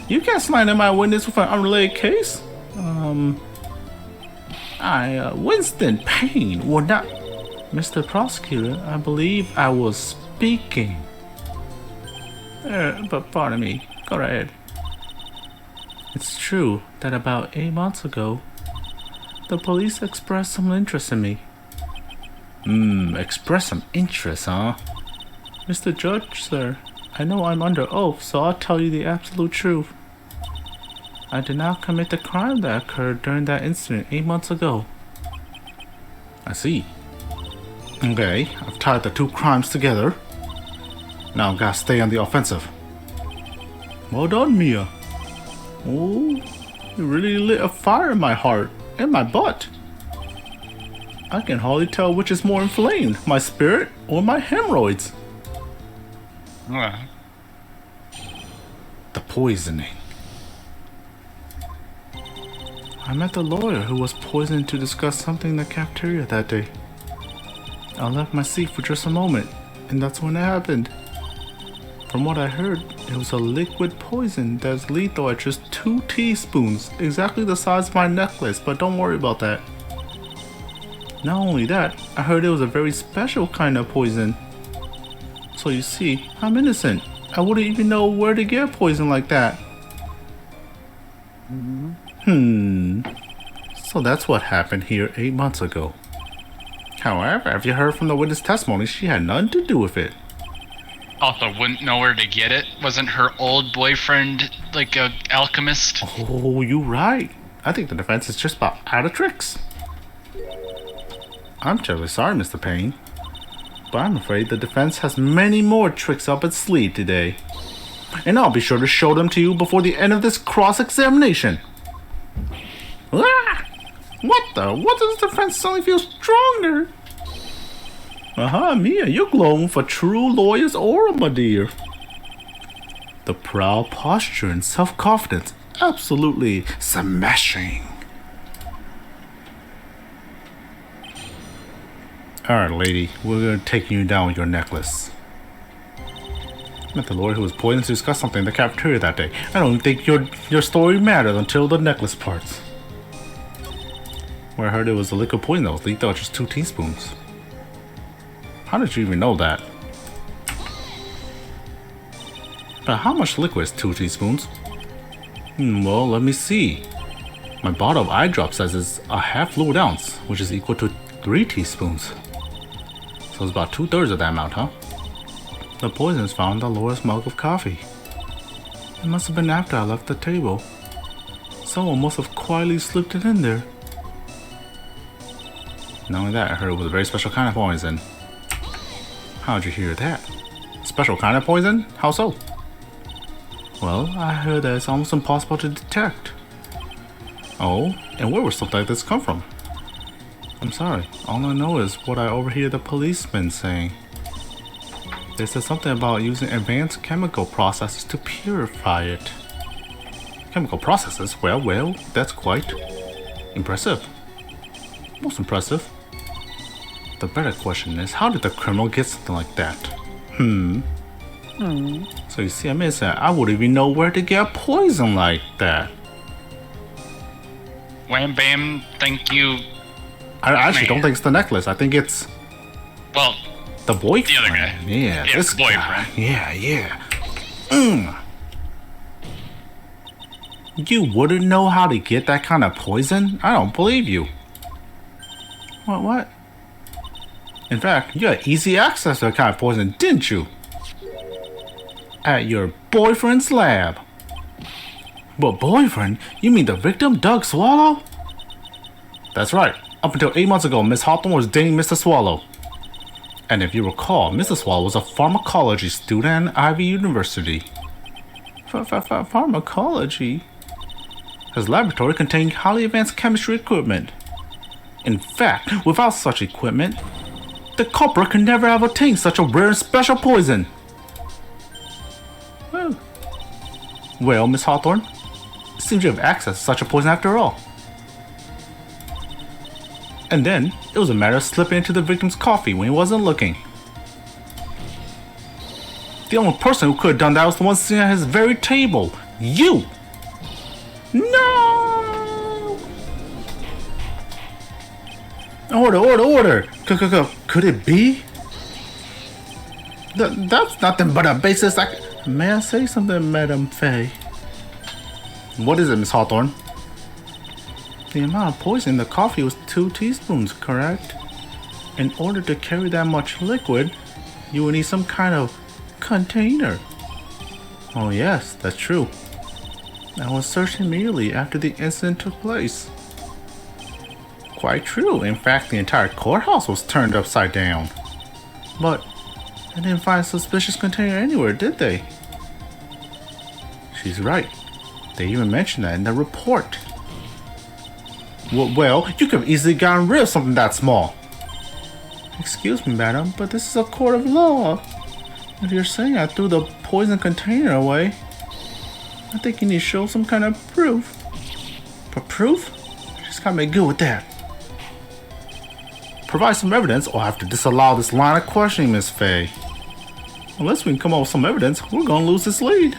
You can't slander my witness with an unrelated case. Winston Payne would not... Mr. Prosecutor, I believe I was speaking. But pardon me. Go right ahead. It's true that about 8 months ago, the police expressed some interest in me. Express some interest, huh? Mr. Judge, sir, I know I'm under oath, so I'll tell you the absolute truth. I did not commit the crime that occurred during that incident 8 months ago. I see. Okay, I've tied the two crimes together. Now I've got to stay on the offensive. Well done, Mia. Oh, you really lit a fire in my heart and my butt. I can hardly tell which is more inflamed, my spirit or my hemorrhoids. The poisoning. I met the lawyer who was poisoned to discuss something in the cafeteria that day. I left my seat for just a moment, and that's when it happened. From what I heard, it was a liquid poison that's lethal at just 2 teaspoons, exactly the size of my necklace, but don't worry about that. Not only that, I heard it was a very special kind of poison. So you see, I'm innocent. I wouldn't even know where to get poison like that. So that's what happened here 8 months ago. However, have you heard from the witness testimony? She had nothing to do with it. Also, wouldn't know where to get it? Wasn't her old boyfriend like a alchemist? Oh, you're right. I think the defense is just about out of tricks. I'm terribly sorry, Mr. Payne, but I'm afraid the defense has many more tricks up its sleeve today. And I'll be sure to show them to you before the end of this cross-examination. Ah! What does the defense suddenly feel stronger? Aha, Mia, you're glowing for true lawyer's aura, my dear. The proud posture and self-confidence, absolutely smashing. Alright, lady, we're gonna take you down with your necklace. I met the lawyer who was poisoned to discuss something in the cafeteria that day. I don't think your story mattered until the necklace parts. Where I heard it was a liquid poison that was lethal at just 2 teaspoons. How did you even know that? But how much liquid is 2 teaspoons? Well, let me see. My bottle of eye drop says it's a half fluid ounce, which is equal to 3 teaspoons. So it's about 2/3 of that amount, huh? The poison is found in the lawyer's mug of coffee. It must have been after I left the table. Someone must have quietly slipped it in there. Not only that, I heard it was a very special kind of poison. How'd you hear that? Special kind of poison? How so? Well, I heard that it's almost impossible to detect. Oh, and where would something like this come from? I'm sorry, all I know is what I overhear the policemen saying. They said something about using advanced chemical processes to purify it. Chemical processes? Well, that's quite impressive. Most impressive. The better question is, how did the criminal get something like that? So you see, I wouldn't even know where to get poison like that. Wham bam, thank you. I actually don't think it's the necklace. I think it's... Well, the boyfriend. the other guy. Yeah, this boyfriend. Guy. Yeah. You wouldn't know how to get that kind of poison? I don't believe you. What? In fact, you had easy access to that kind of poison, didn't you? At your boyfriend's lab. But boyfriend? You mean the victim, Doug Swallow? That's right. Up until 8 months ago, Miss Hawthorne was dating Mr. Swallow. And if you recall, Mr. Swallow was a pharmacology student at Ivy University. Pharmacology? His laboratory contained highly advanced chemistry equipment. In fact, without such equipment, the culprit could never have obtained such a rare and special poison. Oh. Well, Miss Hawthorne, it seems you have access to such a poison after all. And then, it was a matter of slipping into the victim's coffee when he wasn't looking. The only person who could have done that was the one sitting at his very table. You! No! Order! Could it be? That's nothing but a basis. May I say something, Madame Faye? What is it, Miss Hawthorne? The amount of poison in the coffee was 2 teaspoons, correct? In order to carry that much liquid, you would need some kind of container. Oh yes, that's true. I was searched immediately after the incident took place. Quite true. In fact, the entire courthouse was turned upside down. But I didn't find a suspicious container anywhere, did they? She's right. They even mentioned that in the report. Well, you could have easily gotten rid of something that small. Excuse me, madam, but this is a court of law. If you're saying I threw the poison container away, I think you need to show some kind of proof. But proof? Just gotta make good with that. Provide some evidence or I have to disallow this line of questioning, Miss Faye. Unless we can come up with some evidence, we're gonna lose this lead.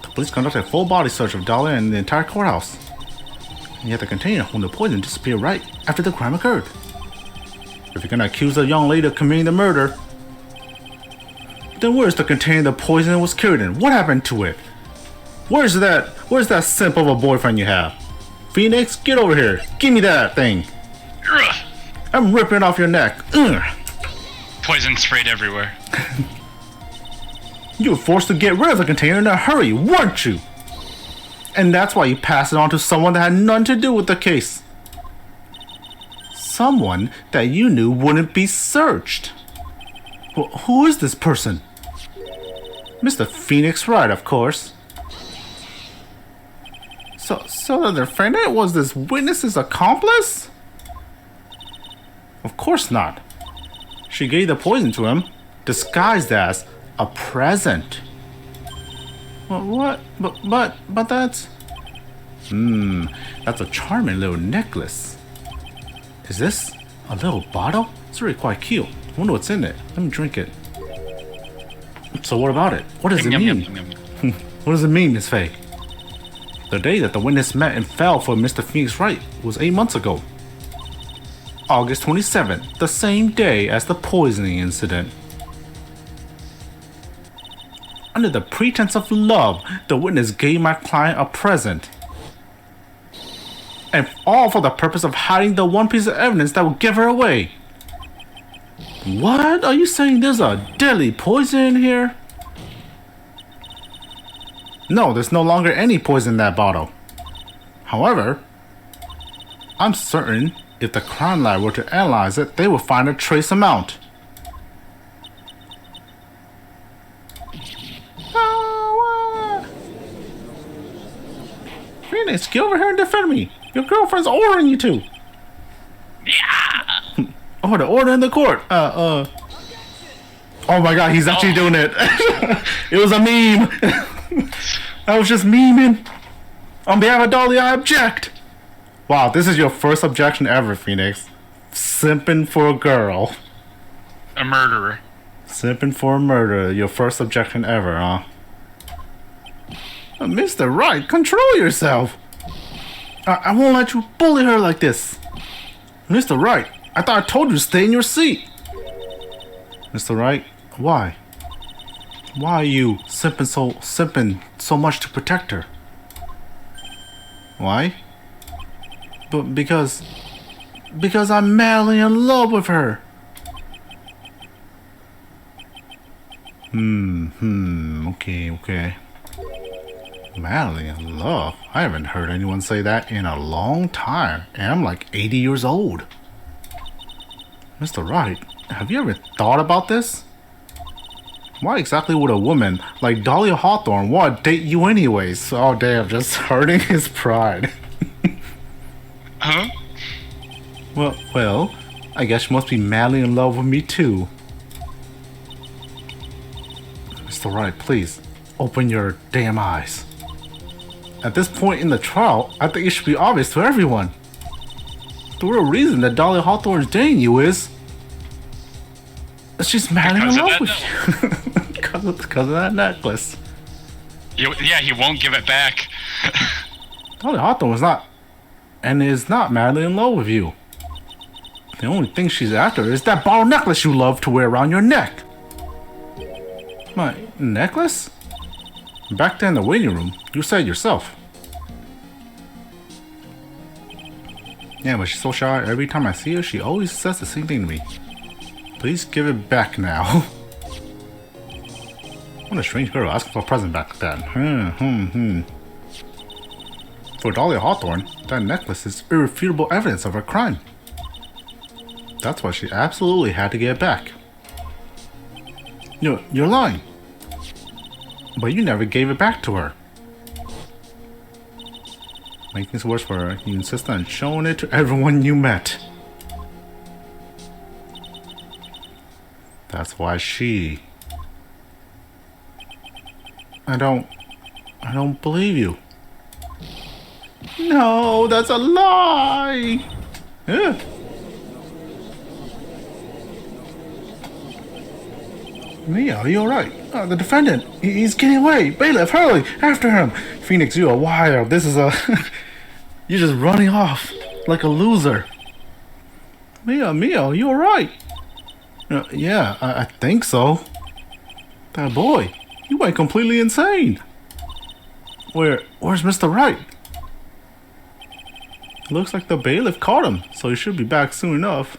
The police conducted a full body search of Dahlia and the entire courthouse. And yet the container holding the poison disappeared right after the crime occurred. If you're gonna accuse a young lady of committing the murder, then where's the container the poison was carried in? What happened to it? Where's that simp of a boyfriend you have? Phoenix, get over here. Give me that thing. Ugh. I'm ripping it off your neck. Ugh. Poison sprayed everywhere. You were forced to get rid of the container in a hurry, weren't you? And that's why you passed it on to someone that had nothing to do with the case. Someone that you knew wouldn't be searched. Well, who is this person? Mr. Phoenix Wright, of course. So the defendant was this witness's accomplice? Of course not. She gave the poison to him, disguised as a present. What? But that's... that's a charming little necklace. Is this a little bottle? It's really quite cute. I wonder what's in it. Let me drink it. So what about it? What does it mean? What does it mean, Miss Faye? The day that the witness met and fell for Mr. Phoenix Wright was 8 months ago. August 27th, the same day as the poisoning incident. Under the pretense of love, the witness gave my client a present. And all for the purpose of hiding the one piece of evidence that would give her away. What? Are you saying there's a deadly poison in here? No, there's no longer any poison in that bottle. However, I'm certain if the crime lab were to analyze it, they would find a trace amount. Phoenix, get over here and defend me. Your girlfriend's ordering you to. Yeah. Order in the court. Oh my god, he's actually doing it. It was a meme. I was just memeing. On behalf of Dolly, I object. Wow, this is your first objection ever, Phoenix. Simping for a girl. A murderer. Simping for a murderer. Your first objection ever, huh? Mr. Wright, control yourself. I won't let you bully her like this. Mr. Wright, I thought I told you to stay in your seat. Mr. Wright, why? Why are you simping so much to protect her? Why? But because I'm madly in love with her. Okay. Madly in love? I haven't heard anyone say that in a long time, and I'm like 80 years old. Mr. Wright, have you ever thought about this? Why exactly would a woman like Dahlia Hawthorne want to date you anyways? Oh damn, just hurting his pride. Huh? Well, I guess you must be madly in love with me too. Mr. Wright, please, open your damn eyes. At this point in the trial, I think it should be obvious to everyone. The real reason that Dolly Hawthorne's dating you is... she's madly in love with you. Because of that necklace. Yeah, he won't give it back. Dolly Hawthorne was not... and is not madly in love with you. The only thing she's after is that bottle necklace you love to wear around your neck. My necklace? Back there in the waiting room, you said yourself. Yeah, but she's so shy. Every time I see her, she always says the same thing to me. Please give it back now. What a strange girl asking for a present back then. For Dolly Hawthorne, that necklace is irrefutable evidence of her crime. That's why she absolutely had to get it back. You're lying. But you never gave it back to her. Making this worse for her, you insist on showing it to everyone you met. That's why she... I don't believe you. No, that's a lie! Yeah. Mia, are you alright? The defendant, he's getting away! Bailiff, hurry! After him! Phoenix, you are wild. This is a... You're just running off like a loser. Mia, are you alright? Yeah, I think so. That boy, he went completely insane. Where's Mr. Wright? Looks like the bailiff caught him, so he should be back soon enough.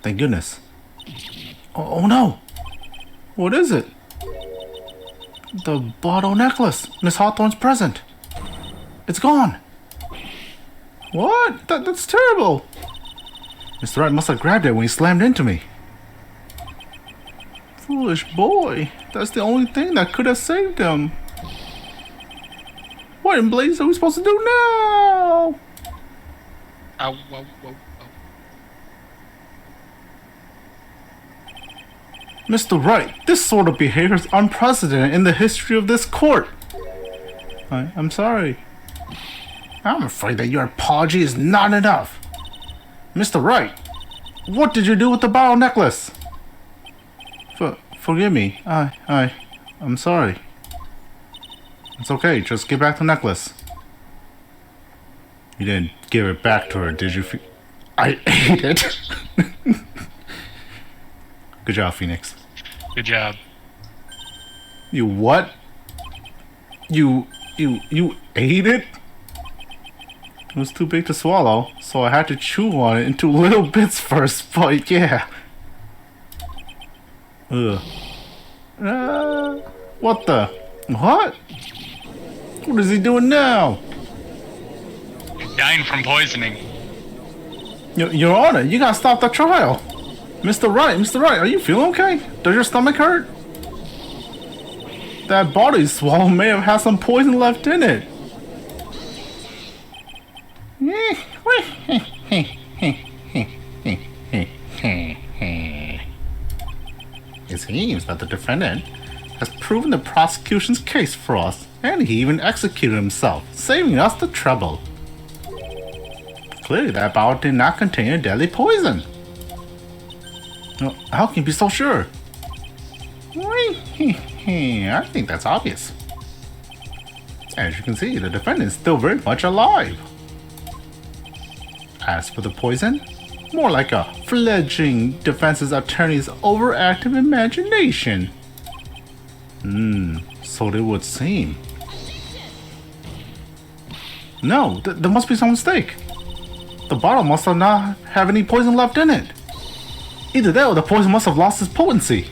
Thank goodness. Oh no! What is it? The bottle necklace, Miss Hawthorne's present. It's gone. What? That's terrible. Mr. Wright must have grabbed it when he slammed into me. Foolish boy. That's the only thing that could have saved him. What in blazes are we supposed to do now? Ow. Mr. Wright, this sort of behavior is unprecedented in the history of this court. I'm sorry. I'm afraid that your apology is not enough. Mr. Wright, what did you do with the bottle necklace? Forgive me. I'm sorry. It's okay, just give back the necklace. You didn't give it back to her, did you? I ate it. Good job, Phoenix. Good job. You what? You ate it? It was too big to swallow, so I had to chew on it into little bits first, but yeah. Ugh. What the? What? What is he doing now? He's dying from poisoning. Your Honor, you gotta stop the trial. Mr. Wright, are you feeling okay? Does your stomach hurt? That body swallow may have had some poison left in it. It seems that the defendant has proven the prosecution's case for us, and he even executed himself, saving us the trouble. Clearly that bottle did not contain a deadly poison. How can you be so sure? I think that's obvious. As you can see, the defendant is still very much alive. As for the poison, more like a fledgling defense attorney's overactive imagination. So it would seem. No, there must be some mistake. The bottle must not have any poison left in it. Either that or the poison must have lost its potency.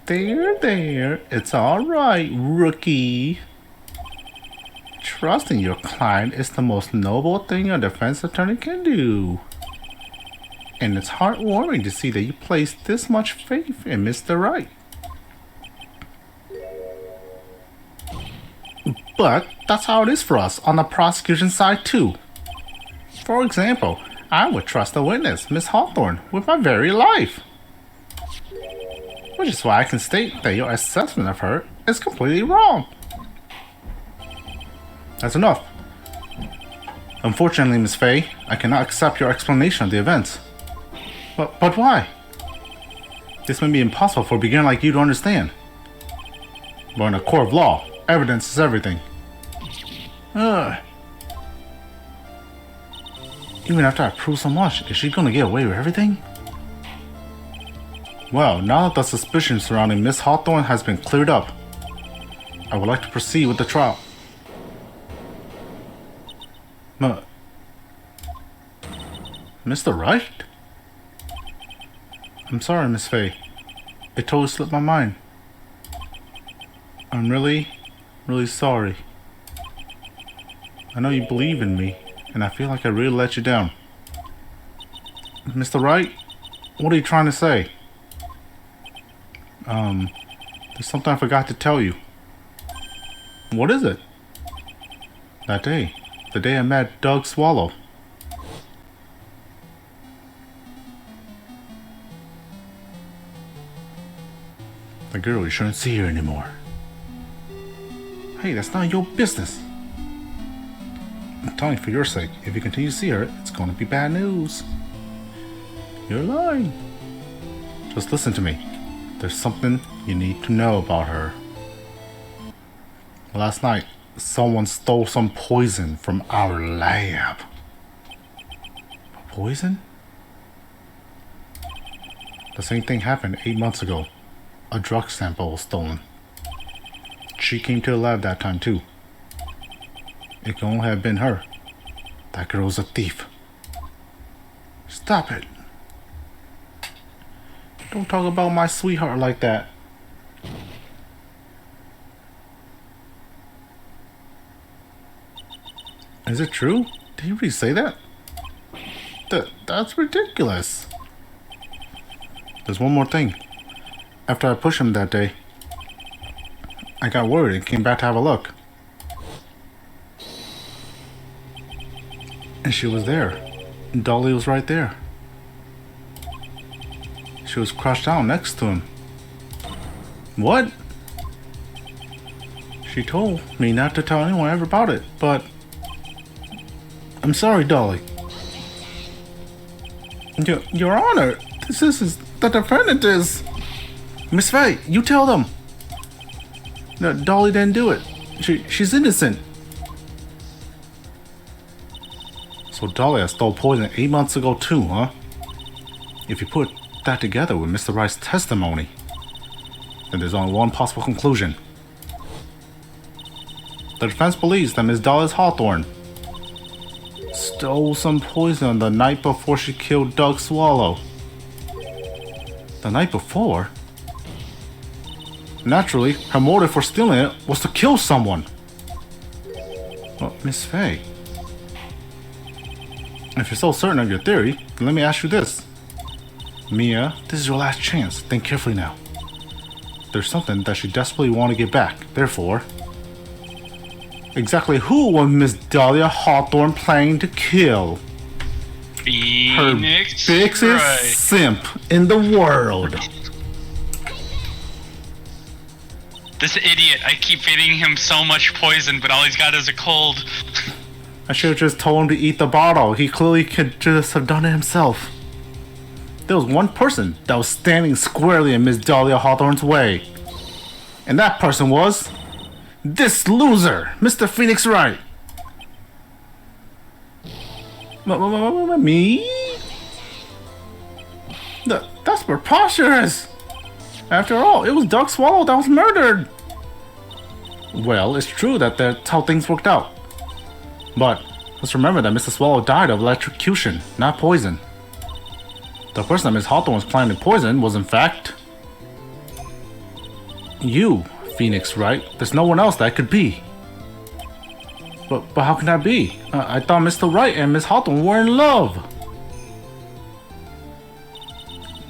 There, it's alright, rookie. Trusting your client is the most noble thing a defense attorney can do. And it's heartwarming to see that you place this much faith in Mr. Wright. But that's how it is for us on the prosecution side too. For example, I would trust a witness, Miss Hawthorne, with my very life. Which is why I can state that your assessment of her is completely wrong. That's enough. Unfortunately, Miss Faye, I cannot accept your explanation of the events. But why? This may be impossible for a beginner like you to understand. But in a court of law, evidence is everything. Even after I prove so much, is she gonna get away with everything? Well, now that the suspicion surrounding Miss Hawthorne has been cleared up, I would like to proceed with the trial. Mr. Wright? I'm sorry, Miss Faye. It totally slipped my mind. I'm really sorry. I know you believe in me, and I feel like I really let you down. Mr. Wright, what are you trying to say? There's something I forgot to tell you. What is it? That day. The day I met Doug Swallow. The girl, you shouldn't see her anymore. Hey, that's not your business. I'm telling you for your sake, if you continue to see her, it's gonna be bad news. You're lying. Just listen to me. There's something you need to know about her. Last night, someone stole some poison from our lab. Poison? The same thing happened 8 months ago. A drug sample was stolen. She came to the lab that time too. It can only have been her. That girl's a thief. Stop it. Don't talk about my sweetheart like that. Is it true? Did you really say that? That's ridiculous. There's one more thing. After I pushed him that day, I got worried and came back to have a look. And she was there. Dolly was right there. She was crouched down next to him. What? She told me not to tell anyone ever about it, but... I'm sorry, Dolly. Your Honor, this is... The defendant is... Miss Faye, you tell them. No, Dolly didn't do it. She's innocent. So Dolly stole poison 8 months ago too, huh? If you put that together with Mr. Wright's testimony, then there's only one possible conclusion. The defense believes that Miss Dolly Hawthorne stole some poison the night before she killed Doug Swallow. The night before? Naturally, her motive for stealing it was to kill someone. Well, Miss Faye, if you're so certain of your theory, then let me ask you this. Mia, this is your last chance. Think carefully now. There's something that she desperately wants to get back. Therefore, exactly who was Miss Dahlia Hawthorne planning to kill? Phoenix Her biggest Wright. simp in the world. This idiot, I keep feeding him so much poison, but all he's got is a cold. I should have just told him to eat the bottle. He clearly could just have done it himself. There was one person that was standing squarely in Miss Dahlia Hawthorne's way. And that person was... this loser, Mr. Phoenix Wright. Me? That's preposterous. After all, it was Doug Swallow that was murdered. Well, it's true that that's how things worked out. But let's remember that Mr. Swallow died of electrocution, not poison. The person that Miss Hawthorne was planning to poison was in fact... you, Phoenix Wright. There's no one else that could be. But how can that be? I thought Mr. Wright and Miss Hawthorne were in love.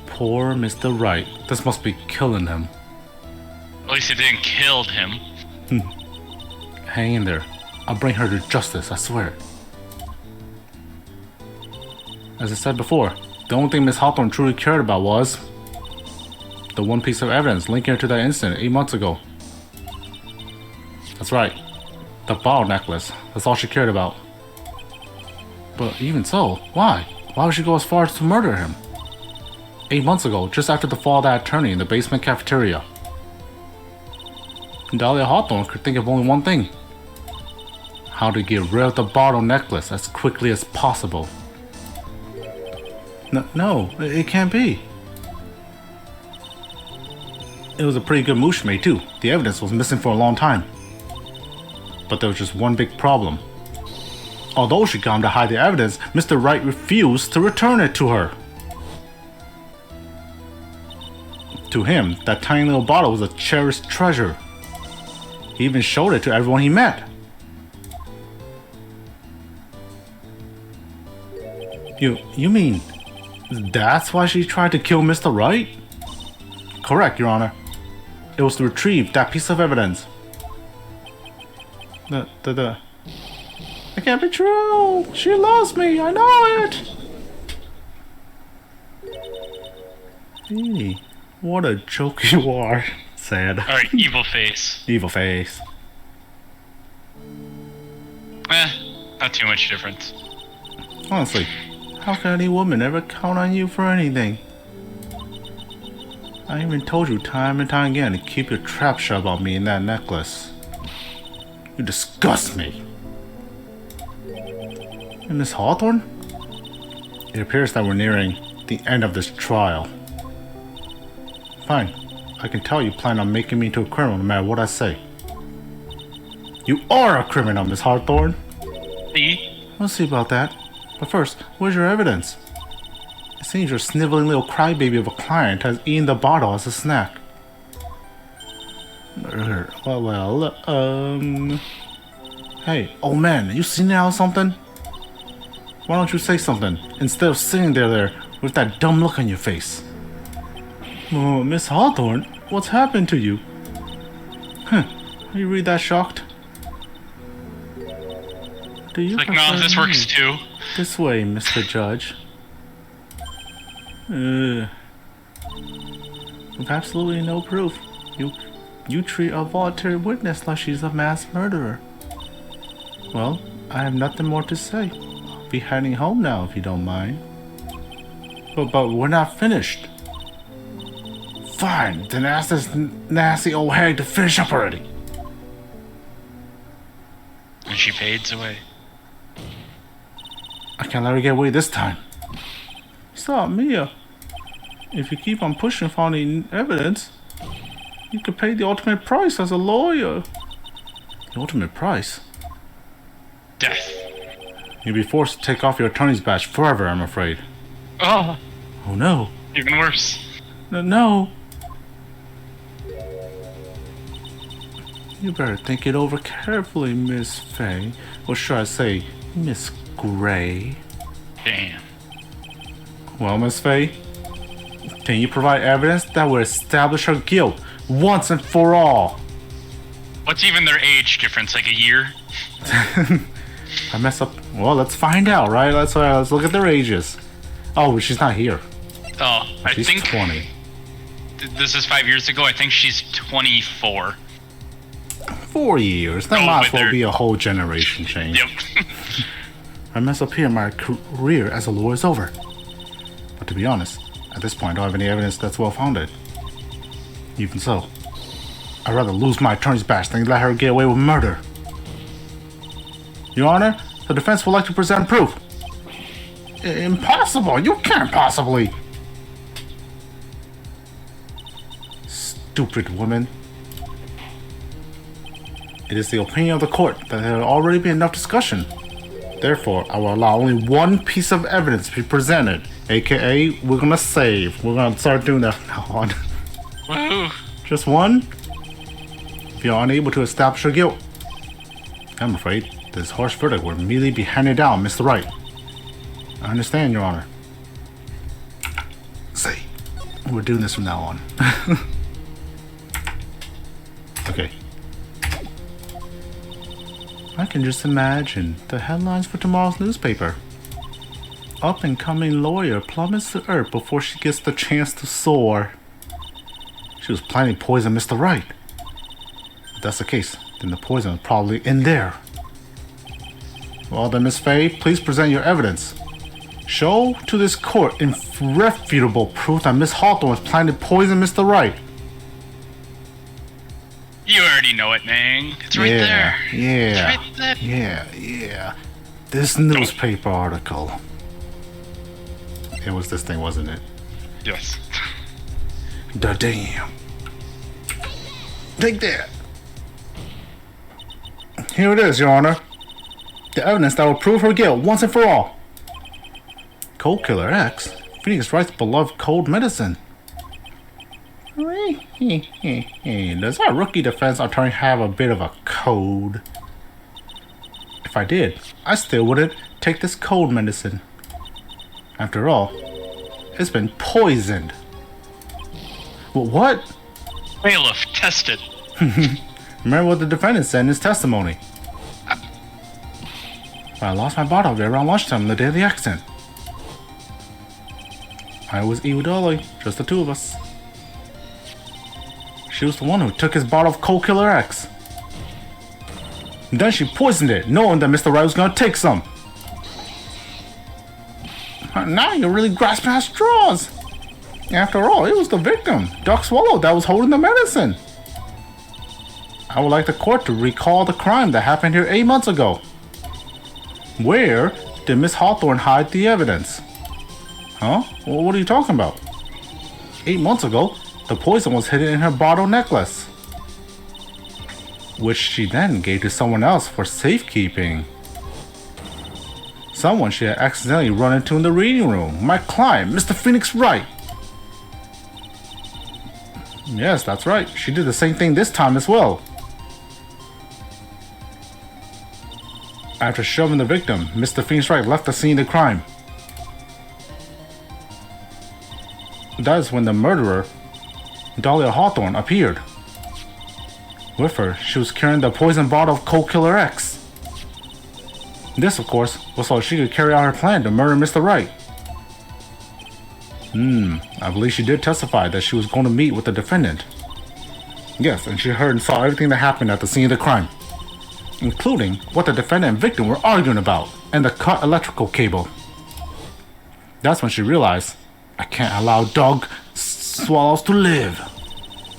Poor Mr. Wright. This must be killing him. At least it didn't kill him. Hang in there. I'll bring her to justice, I swear. As I said before, the only thing Miss Hawthorne truly cared about was the one piece of evidence linking her to that incident 8 months ago. That's right. The bottle necklace. That's all she cared about. But even so, why? Why would she go as far as to murder him? 8 months ago, just after the fall of that attorney in the basement cafeteria. Dahlia Hawthorne could think of only one thing. How to get rid of the bottle necklace as quickly as possible. No, it can't be. It was a pretty good move she made too. The evidence was missing for a long time. But there was just one big problem. Although she got him to hide the evidence, Mr. Wright refused to return it to her. To him, that tiny little bottle was a cherished treasure. He even showed it to everyone he met. You mean that's why she tried to kill Mr. Wright? Correct, Your Honor. It was to retrieve that piece of evidence. That can't be true. She loves me. I know it. Hey, what a joke you are. Sad. Alright, evil face. Evil face. Not too much difference. Honestly, how can any woman ever count on you for anything? I even told you time and time again to keep your trap shut about me and that necklace. You disgust me. And Miss Hawthorne? It appears that we're nearing the end of this trial. Fine. I can tell you plan on making me into a criminal no matter what I say. You are a criminal, Miss Hawthorne. See? We'll see about that. But first, where's your evidence? It seems your sniveling little crybaby of a client has eaten the bottle as a snack. Hey, old man, you seen now something? Why don't you say something instead of sitting there with that dumb look on your face? Oh, Miss Hawthorne, what's happened to you? Huh, are you really that shocked? Do you Like, no, this works too. This way, Mr. Judge. With absolutely no proof. You treat a voluntary witness like she's a mass murderer. Well, I have nothing more to say. I'll be heading home now if you don't mind. But we're not finished. Fine, then ask this nasty old hag to finish up already. And she fades away. I can't let her get away this time. Stop, Mia. If you keep on pushing for any evidence, you could pay the ultimate price as a lawyer. The ultimate price? Death. You'll be forced to take off your attorney's badge forever, I'm afraid. Oh, Oh no. even worse. No. You better think it over carefully, Miss Faye. Or should I say, Miss Gray? Damn. Well, Miss Faye, can you provide evidence that will establish her guilt once and for all? What's even their age difference? Like a year? I mess up. Well, let's find out, right? Let's look at their ages. Oh, but she's not here. Oh, I She's think 20. This is 5 years ago. I think she's 24. 4 years. That Oh, might as with well her- be a whole generation change. Yep. I mess up here, my career as a lawyer is over. But to be honest, at this point, I don't have any evidence that's well-founded. Even so, I'd rather lose my attorney's badge than let her get away with murder. Your Honor, the defense would like to present proof. Impossible! You can't possibly! Stupid woman. It is the opinion of the court that there will already be enough discussion. Therefore, I will allow only one piece of evidence to be presented, aka we're gonna save. We're gonna start doing that from now on. Woohoo. Just one? If you're unable to establish your guilt, I'm afraid this harsh verdict will immediately be handed down, Mr. Wright. I understand, Your Honor. Say, we're doing this from now on. Okay. I can just imagine the headlines for tomorrow's newspaper. up-and-coming lawyer plummets to earth before she gets the chance to soar. She was planning to poison Mr. Wright. If that's the case, then the poison is probably in there. Well then, Miss Faye, please present your evidence. Show to this court irrefutable proof that Miss Hawthorne was planning to poison Mr. Wright. You already know it, Neng. It's right there. Yeah, It's right there. yeah. This newspaper article. It was this thing, wasn't it? Yes. The damn. Take that. Here it is, Your Honor. The evidence that will prove her guilt once and for all. Cold Killer X? Phoenix Wright's beloved cold medicine. Does our rookie defense attorney have a bit of a code? If I did, I still wouldn't take this cold medicine. After all, it's been poisoned. Well, what? Bailiff, test it. Remember what the defendant said in his testimony. I lost my bottle there around lunchtime on the day of the accident. I was Evil Dolly, just the two of us. She was the one who took his bottle of Cold Killer X. And then she poisoned it, knowing that Mr. Wright was gonna take some. Now you're really grasping at straws. After all, it was the victim, Doc Swallow, that was holding the medicine. I would like the court to recall the crime that happened here 8 months ago. Where did Miss Hawthorne hide the evidence? Huh? Well, what are you talking about? 8 months ago, the poison was hidden in her bottle necklace, which she then gave to someone else for safekeeping. Someone she had accidentally run into in the reading room. My client, Mr. Phoenix Wright. Yes, that's right. She did the same thing this time as well. After shoving the victim, Mr. Phoenix Wright left the scene of the crime. That is when the murderer, Dahlia Hawthorne, appeared. With her, she was carrying the poison bottle of Cold Killer X. This, of course, was so she could carry out her plan to murder Mr. Wright. I believe she did testify that she was going to meet with the defendant. Yes, and she heard and saw everything that happened at the scene of the crime, including what the defendant and victim were arguing about, and the cut electrical cable. That's when she realized, I can't allow dog swallows to live.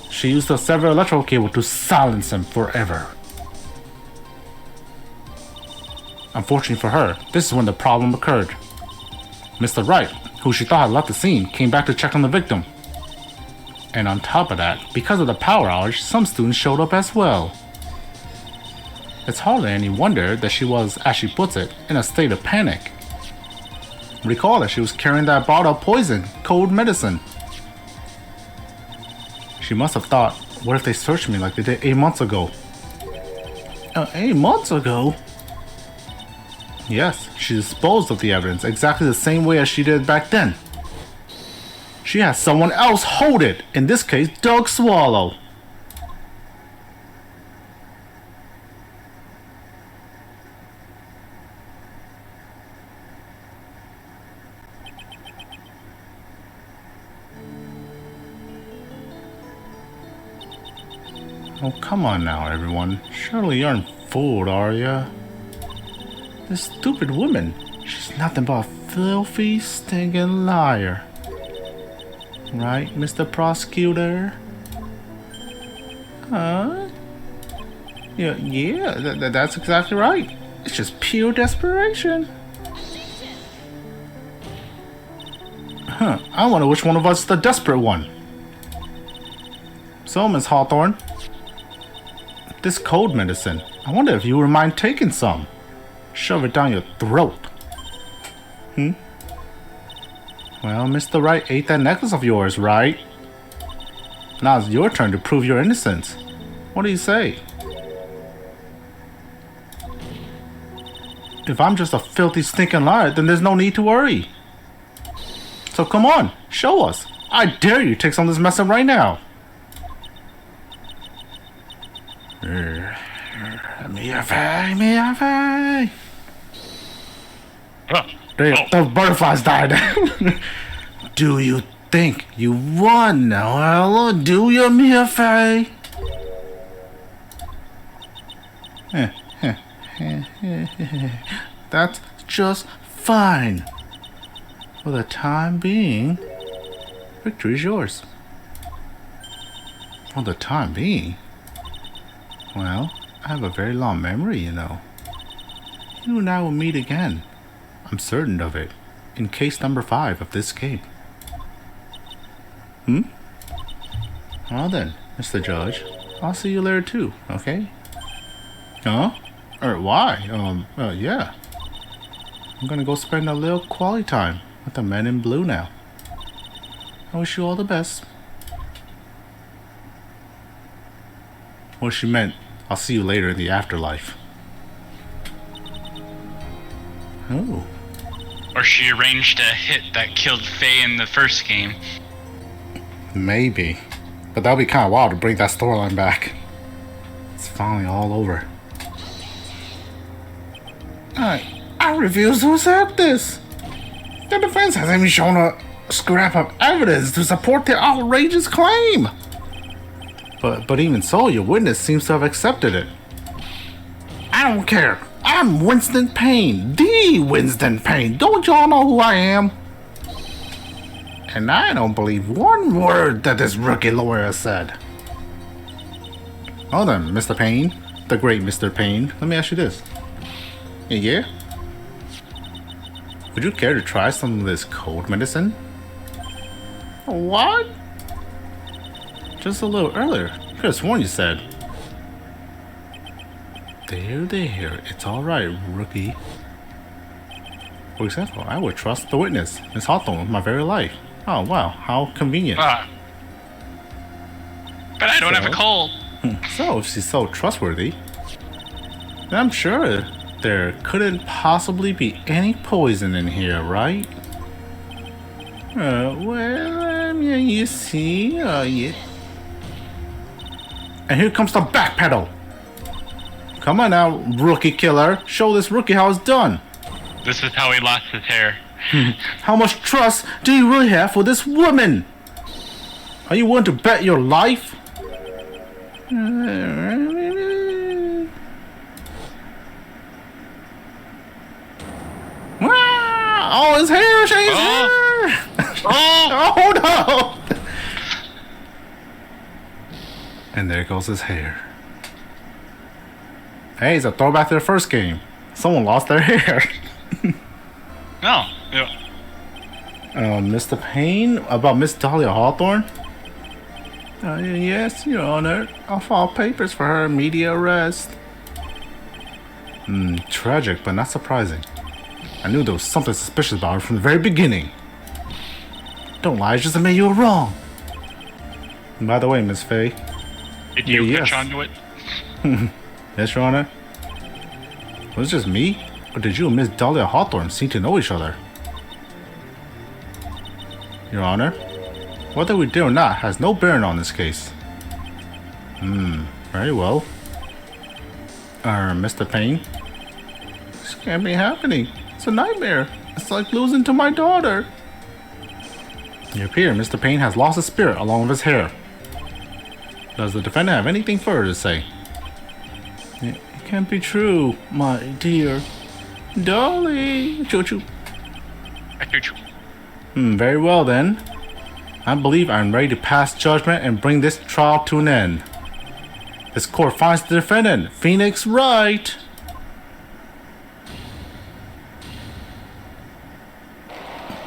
She used the severed electrical cable to silence him forever. Unfortunately for her, this is when the problem occurred. Mr. Wright, who she thought had left the scene, came back to check on the victim. And on top of that, because of the power outage, some students showed up as well. It's hardly any wonder that she was, as she puts it, in a state of panic. Recall that she was carrying that bottle of poison, cold medicine. She must have thought, what if they searched me like they did 8 months ago? 8 months ago? Yes, she disposed of the evidence exactly the same way as she did back then. She had someone else hold it, in this case, Doug Swallow. Oh, come on now, everyone. Surely you aren't fooled, are ya? This stupid woman, she's nothing but a filthy, stinking liar. Right, Mr. Prosecutor? Huh? Yeah, that's exactly right. It's just pure desperation. Huh, I wonder which one of us is the desperate one. So, Miss Hawthorne, this cold medicine, I wonder if you would mind taking some. Shove it down your throat. Well, Mr. Wright ate that necklace of yours, right? Now it's your turn to prove your innocence. What do you say? If I'm just a filthy, stinking liar, then there's no need to worry. So come on, show us. I dare you take some of this medicine right now. Me a fay. The butterflies died. Do you think you won now, Ella? Do you, Mia Fey? That's just fine. For the time being, victory is yours. For the time being? Well, I have a very long memory, you know. You and I will meet again. I'm certain of it. In case number 5 of this game. Well then, Mr. Judge. I'll see you later too, okay? Huh? Or why? Yeah. I'm gonna go spend a little quality time with the men in blue now. I wish you all the best. Well, she meant, I'll see you later in the afterlife. Oh. Or she arranged a hit that killed Faye in the first game. Maybe. But that'll be kind of wild to bring that storyline back. It's finally all over. I refuse to accept this. The defense hasn't even shown a scrap of evidence to support their outrageous claim. But even so, your witness seems to have accepted it. I don't care. I'm Winston Payne. The Winston Payne. Don't y'all know who I am? And I don't believe one word that this rookie lawyer said. Oh then, Mr. Payne. The great Mr. Payne. Let me ask you this. Yeah? Would you care to try some of this cold medicine? What? Just a little earlier. Could have sworn you said. There. It's alright, rookie. For example, I would trust the witness, Miss Hawthorne, with my very life. Oh, wow. How convenient. But I don't have a cold. So, if she's so trustworthy, then I'm sure there couldn't possibly be any poison in here, right? Yeah, you see, yeah. And here comes the backpedal. Come on now, rookie killer. Show this rookie how it's done. This is how he lost his hair. How much trust do you really have for this woman? Are you willing to bet your life? Oh, his hair! His hair! Oh no! And there goes his hair. Hey, it's a throwback to the first game. Someone lost their hair. No. Yeah. Mr. Payne, about Miss Dahlia Hawthorne? Yes, Your Honor. I'll file papers for her immediate arrest. Tragic, but not surprising. I knew there was something suspicious about her from the very beginning. Don't lie, just admit you were wrong. And by the way, Miss Faye. Did you yes. catch on to it? Yes, Your Honor. Was it just me? Or did you and Miss Dahlia Hawthorne seem to know each other? Your Honor, whether we did or not has no bearing on this case. Very well. Mr. Payne? This can't be happening. It's a nightmare. It's like losing to my daughter. It appears Mr. Payne has lost his spirit along with his hair. Does the defendant have anything further to say? It can't be true, my dear. Dolly! Choo-choo. Choo-choo. Very well then. I believe I'm ready to pass judgment and bring this trial to an end. This court finds the defendant, Phoenix Wright.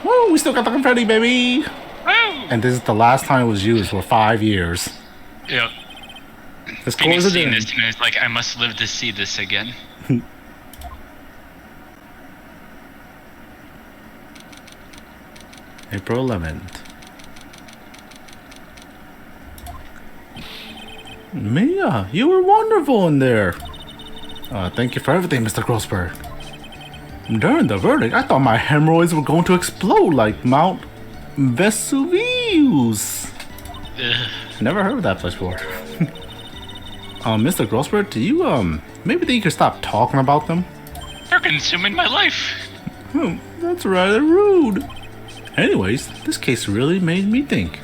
Woo! We still got the confetti, baby! Woo! And this is the last time it was used for 5 years. Yep. This court Phoenix is seen in. this and is like, I must live to see this again. April 11th. Mia, you were wonderful in there. Thank you for everything, Mr. Grossberg. During the verdict, I thought my hemorrhoids were going to explode like Mount Vesuvius. Never heard of that place before. Mr. Grossberg, do you, maybe think you could stop talking about them? They're consuming my life. That's rather rude. Anyways, this case really made me think.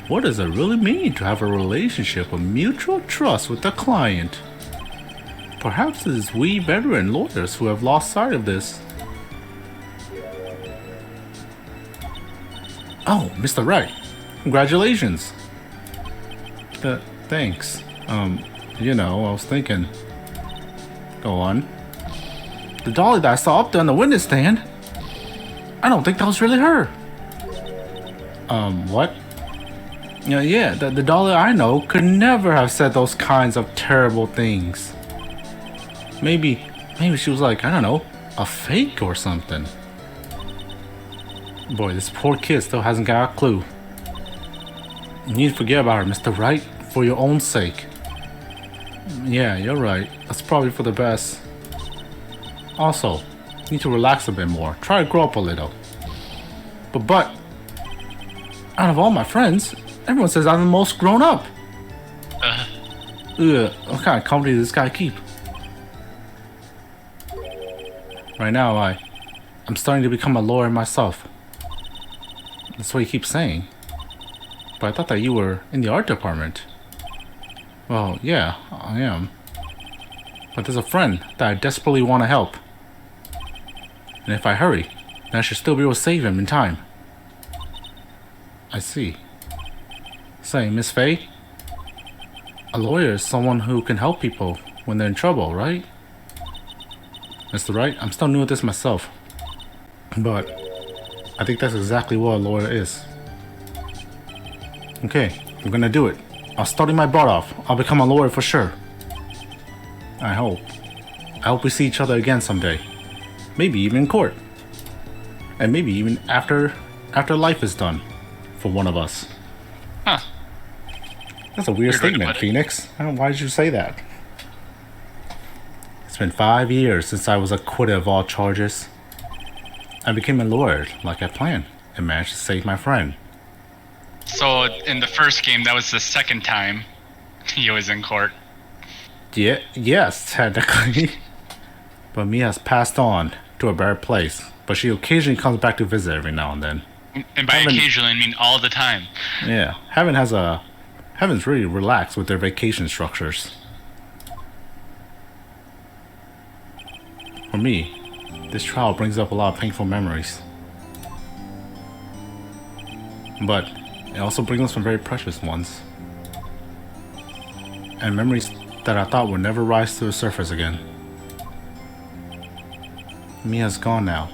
What does it really mean to have a relationship of mutual trust with the client? Perhaps it is we veteran lawyers who have lost sight of this. Oh, Mr. Wright. Congratulations. Thanks. I was thinking. Go on. The dolly that I saw up there on the witness stand. I don't think that was really her. What? Yeah, the dolly I know could never have said those kinds of terrible things. Maybe she was like, I don't know, a fake or something. Boy, this poor kid still hasn't got a clue. You need to forget about her, Mr. Wright, for your own sake. Yeah, you're right. That's probably for the best. Also, you need to relax a bit more. Try to grow up a little. But, out of all my friends, everyone says I'm the most grown up. What kind of company does this guy keep? Right now, I'm starting to become a lawyer myself. That's what you keep saying. But I thought that you were in the art department. Well, yeah, I am. But there's a friend that I desperately want to help. And if I hurry, then I should still be able to save him in time. I see. Say, Miss Faye? A lawyer is someone who can help people when they're in trouble, right? Mr. Wright, I'm still new at this myself. But I think that's exactly what a lawyer is. Okay, I'm gonna do it. I'll study my butt off. I'll become a lawyer for sure. I hope we see each other again someday. Maybe even in court. And maybe even after life is done. For one of us. Huh. That's a weird statement, Phoenix. Why did you say that? It's been 5 years since I was acquitted of all charges. I became a lawyer like I planned and managed to save my friend. So in the first game, that was the second time he was in court. Yeah, yes, technically. But Mia has passed on to a better place. But she occasionally comes back to visit every now and then. And by occasionally, I mean all the time. Yeah, Heaven's really relaxed with their vacation structures. For me, this trial brings up a lot of painful memories. But it also brings up some very precious ones. And memories that I thought would never rise to the surface again. Mia's gone now,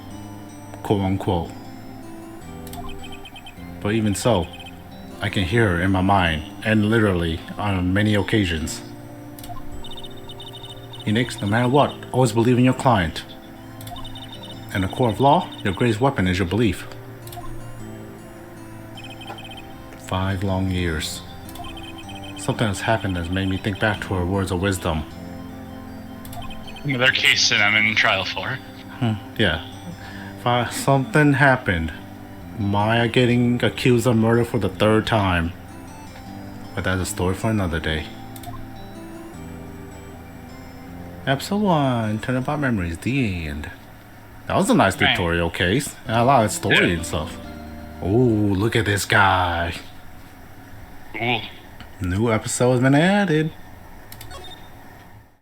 quote unquote. But even so, I can hear her in my mind, and literally on many occasions. Phoenix, no matter what, always believe in your client. In a court of law, your greatest weapon is your belief. 5 long years. Something has happened that's made me think back to her words of wisdom. Another case that I'm in trial for. Yeah. Something happened. Maya getting accused of murder for the 3rd time. But that's a story for another day. Episode 1, Turn About Memories, the end. That was a nice tutorial case. And a lot of story and stuff. Ooh, look at this guy. Cool. New episode has been added.